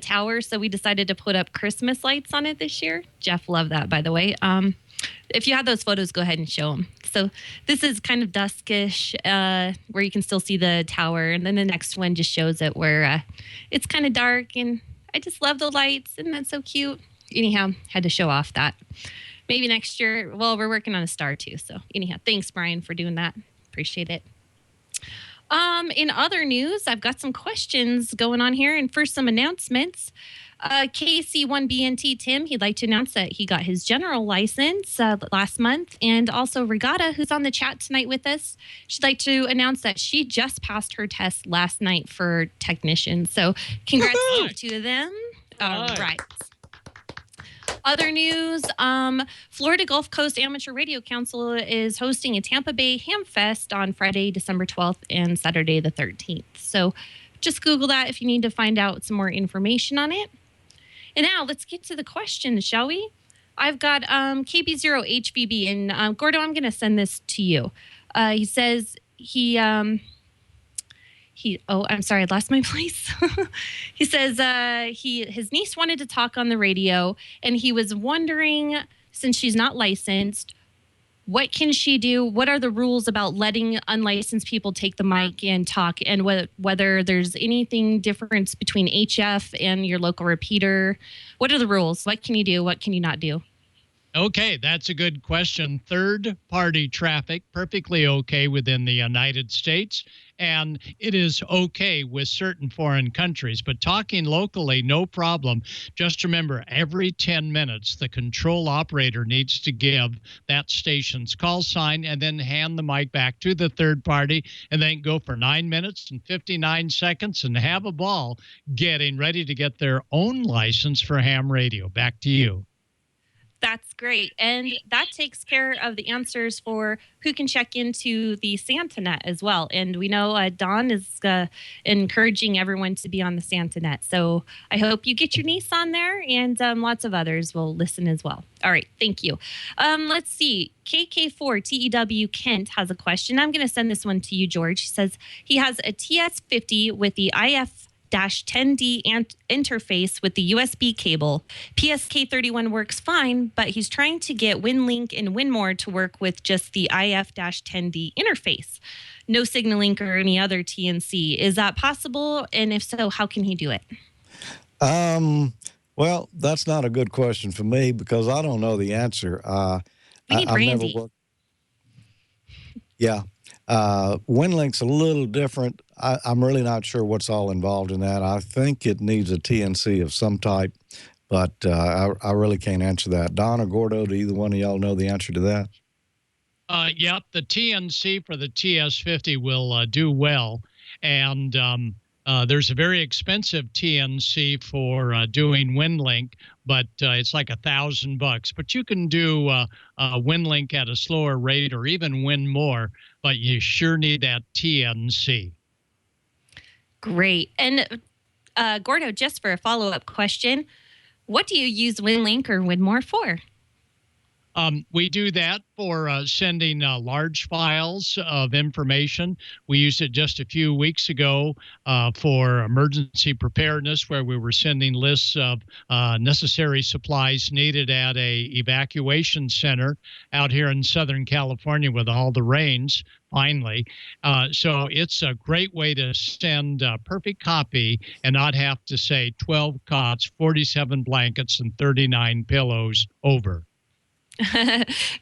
tower, so we decided to put up Christmas lights on it this year. Jeff loved that, by the way. If you have those photos, go ahead and show them. So this is kind of duskish, where you can still see the tower. And then the next one just shows it where it's kind of dark. And I just love the lights, and that's so cute. Anyhow, had to show off that. Maybe next year, well, we're working on a star too. So anyhow, thanks, Brian, for doing that. Appreciate it. In other news, I've got some questions going on here. And first, some announcements. KC1BNT Tim, he'd like to announce that he got his general license last month. And also Regatta, who's on the chat tonight with us, she'd like to announce that she just passed her test last night for technician. So congrats to them. All right. Other news, Florida Gulf Coast Amateur Radio Council is hosting a Tampa Bay Ham Fest on Friday, December 12th and Saturday the 13th. So just Google that if you need to find out some more information on it. And now let's get to the questions, shall we? I've got KB0HVB, and Gordo, I'm going to send this to you. He says I'm sorry, I lost my place. He says his niece wanted to talk on the radio, and he was wondering, since she's not licensed, what can she do? What are the rules about letting unlicensed people take the mic and talk, and whether there's anything difference between HF and your local repeater? What are the rules? What can you do? What can you not do? Okay, that's a good question. Third-party traffic, perfectly okay within the United States, and it is okay with certain foreign countries. But talking locally, no problem. Just remember, every 10 minutes, the control operator needs to give that station's call sign and then hand the mic back to the third party and then go for 9 minutes and 59 seconds and have a ball getting ready to get their own license for ham radio. Back to you. That's great. And that takes care of the answers for who can check into the SantaNet as well. And we know Don is encouraging everyone to be on the SantaNet. So I hope you get your niece on there, and lots of others will listen as well. All right. Thank you. Let's see. KK4TEW Kent has a question. I'm going to send this one to you, George. He says he has a TS50 with the IF-10D interface with the USB cable. PSK31 works fine, but he's trying to get WinLink and WinMore to work with just the IF-10D interface. No Signalink or any other TNC. Is that possible? And if so, how can he do it? Well, that's not a good question for me because I don't know the answer. We need Brandy. Yeah. WinLink's a little different. I'm really not sure what's all involved in that. I think it needs a TNC of some type, but I really can't answer that. Don or Gordo, do either one of y'all know the answer to that? Yep, the TNC for the TS50 will do well. And there's a very expensive TNC for doing WinLink, but it's like $1,000. But you can do WinLink at a slower rate or even win more, but you sure need that TNC. Great. And Gordo, just for a follow-up question, what do you use WinLink or WinMore for? We do that for sending large files of information. We used it just a few weeks ago for emergency preparedness, where we were sending lists of necessary supplies needed at a evacuation center out here in Southern California with all the rains, finally. So it's a great way to send a perfect copy and not have to say 12 cots, 47 blankets, and 39 pillows over.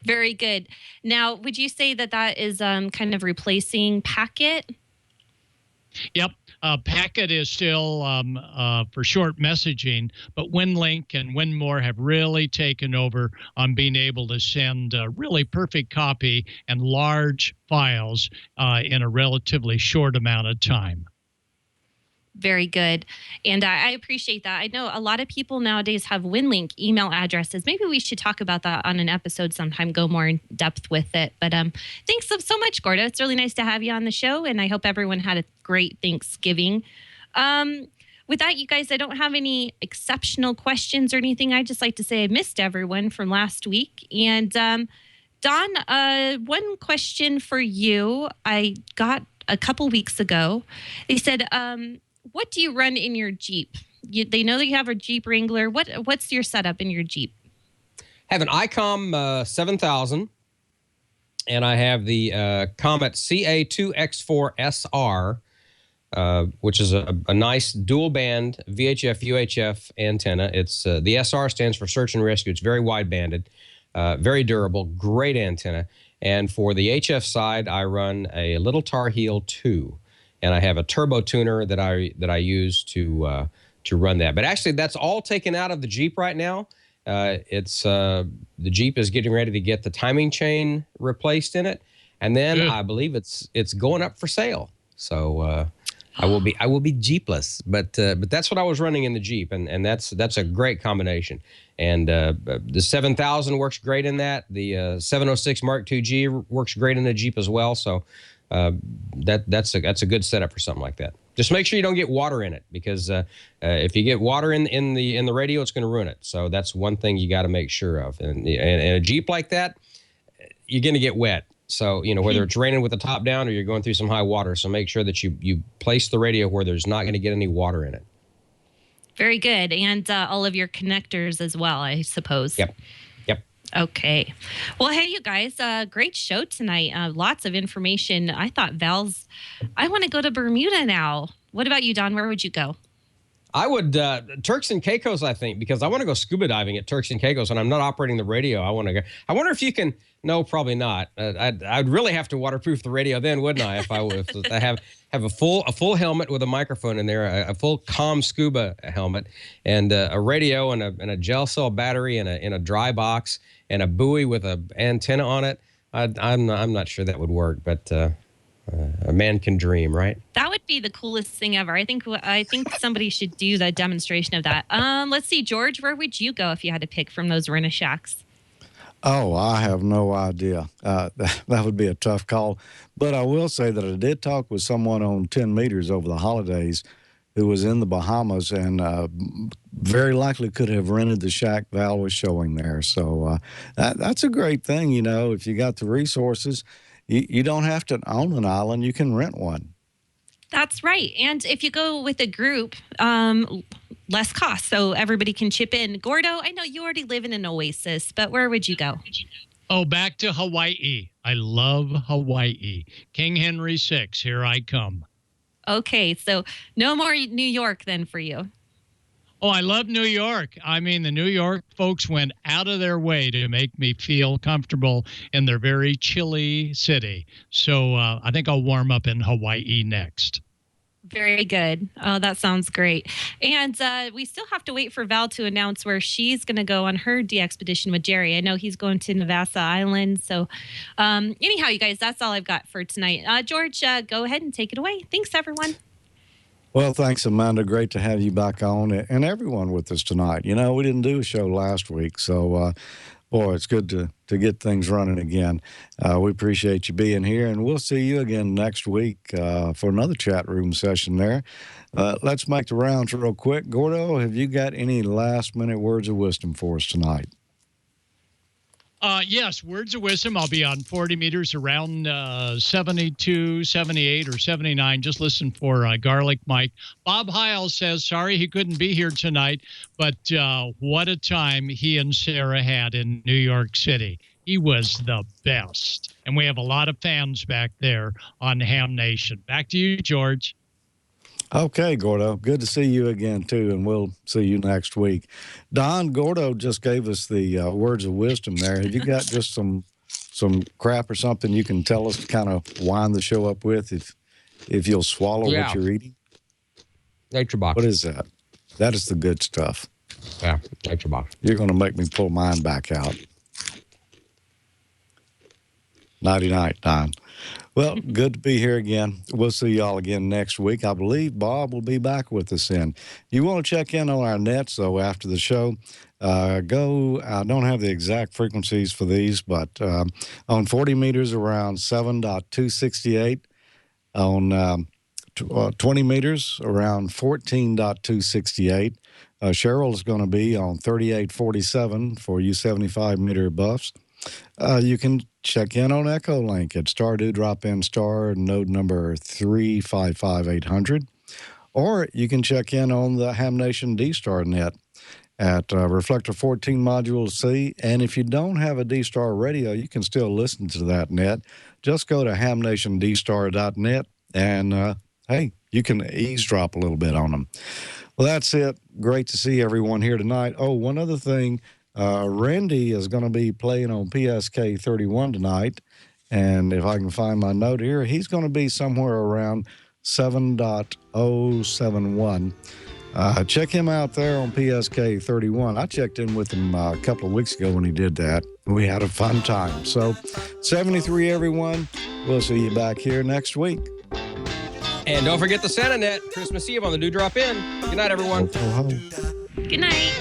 Very good. Now, would you say that that is kind of replacing Packet? Yep. Packet is still for short messaging, but WinLink and WinMore have really taken over on being able to send a really perfect copy and large files in a relatively short amount of time. Very good. And I appreciate that. I know a lot of people nowadays have WinLink email addresses. Maybe we should talk about that on an episode sometime, go more in depth with it. But thanks so much, Gordo. It's really nice to have you on the show, and I hope everyone had a great Thanksgiving. With that, you guys, I don't have any exceptional questions or anything. I just like to say I missed everyone from last week. And Don, one question for you I got a couple weeks ago. They said, what do you run in your Jeep? They know that you have a Jeep Wrangler. What's your setup in your Jeep? I have an Icom 7000, and I have the Comet CA2X4SR, which is a nice dual-band VHF-UHF antenna. It's the SR stands for Search and Rescue. It's very wide-banded, very durable, great antenna. And for the HF side, I run a Little Tar Heel 2. And I have a turbo tuner that I use to run that. But actually, that's all taken out of the Jeep right now. The Jeep is getting ready to get the timing chain replaced in it, and then I believe it's going up for sale. So I will be Jeepless. But that's what I was running in the Jeep, and that's a great combination. And the 7000 works great in that. The 706 Mark II G works great in the Jeep as well. So. That's a good setup for something like that. Just make sure you don't get water in it, because if you get water in the radio, it's going to ruin it. So that's one thing you got to make sure of. And a Jeep like that, you're going to get wet. So whether it's raining with the top down or you're going through some high water, so make sure that you place the radio where there's not going to get any water in it. Very good, and all of your connectors as well, I suppose. Yep. Okay. Well, hey, you guys, great show tonight. Lots of information. I thought I want to go to Bermuda now. What about you, Don? Where would you go? I would Turks and Caicos, I think, because I want to go scuba diving at Turks and Caicos, and I'm not operating the radio. I want to go. I wonder if you can. No, probably not. I'd really have to waterproof the radio then, wouldn't I? If I have a full helmet with a microphone in there, a full comm scuba helmet, and a radio and a gel cell battery in a dry box and a buoy with an antenna on it. I'm not sure that would work, but. A man can dream, right? That would be the coolest thing ever. I think somebody should do the demonstration of that. Let's see, George, where would you go if you had to pick from those rent-a-shacks? Oh, I have no idea. That would be a tough call. But I will say that I did talk with someone on 10 meters over the holidays who was in the Bahamas and very likely could have rented the shack Val was showing there. So that's a great thing, you know, if you got the resources. You don't have to own an island. You can rent one. That's right. And if you go with a group, less cost, so everybody can chip in. Gordo, I know you already live in an oasis, but where would you go? Oh, back to Hawaii. I love Hawaii. King Henry VI, here I come. Okay, so no more New York then for you. Oh, I love New York. I mean, the New York folks went out of their way to make me feel comfortable in their very chilly city. So I think I'll warm up in Hawaii next. Very good. Oh, that sounds great. And we still have to wait for Val to announce where she's going to go on her de-expedition with Jerry. I know he's going to Navassa Island. So anyhow, you guys, that's all I've got for tonight. George, go ahead and take it away. Thanks, everyone. Well, thanks, Amanda. Great to have you back on and everyone with us tonight. You know, we didn't do a show last week, so, boy, it's good to get things running again. We appreciate you being here, and we'll see you again next week for another chat room session there. Let's make the rounds real quick. Gordo, have you got any last-minute words of wisdom for us tonight? Yes, words of wisdom. I'll be on 40 meters around 72, 78, or 79. Just listen for Garlic Mike. Bob Heil says, sorry he couldn't be here tonight, but what a time he and Sarah had in New York City. He was the best. And we have a lot of fans back there on Ham Nation. Back to you, George. Okay, Gordo. Good to see you again, too, and we'll see you next week. Don, Gordo just gave us the words of wisdom there. Have you got just some crap or something you can tell us to kind of wind the show up with if you'll swallow what you're eating? NatureBox. What is that? That is the good stuff. Yeah, NatureBox. You're going to make me pull mine back out. Nighty-night, Don. Well, good to be here again. We'll see y'all again next week. I believe Bob will be back with us then. You want to check in on our nets, though, after the show, I don't have the exact frequencies for these, but on 40 meters around 7.268, on 20 meters around 14.268. Cheryl is going to be on 3847 for you 75-meter buffs. You can check in on Echolink at Stardew drop-in star node number 355800, or you can check in on the Ham Nation D-Star net at Reflector 14 Module C. And if you don't have a D-Star radio, you can still listen to that net. Just go to hamnationdstar.net and, hey, you can eavesdrop a little bit on them. Well, that's it. Great to see everyone here tonight. Oh, one other thing. Randy is going to be playing on PSK 31 tonight, and if I can find my note here, he's going to be somewhere around 7.071. Check him out there on PSK 31. I checked in with him a couple of weeks ago when he did that. We had a fun time. So, 73, everyone. We'll see you back here next week. And don't forget the Santa Net, Christmas Eve on the Do Drop In. Good night, everyone. Ho, ho, ho. Good night.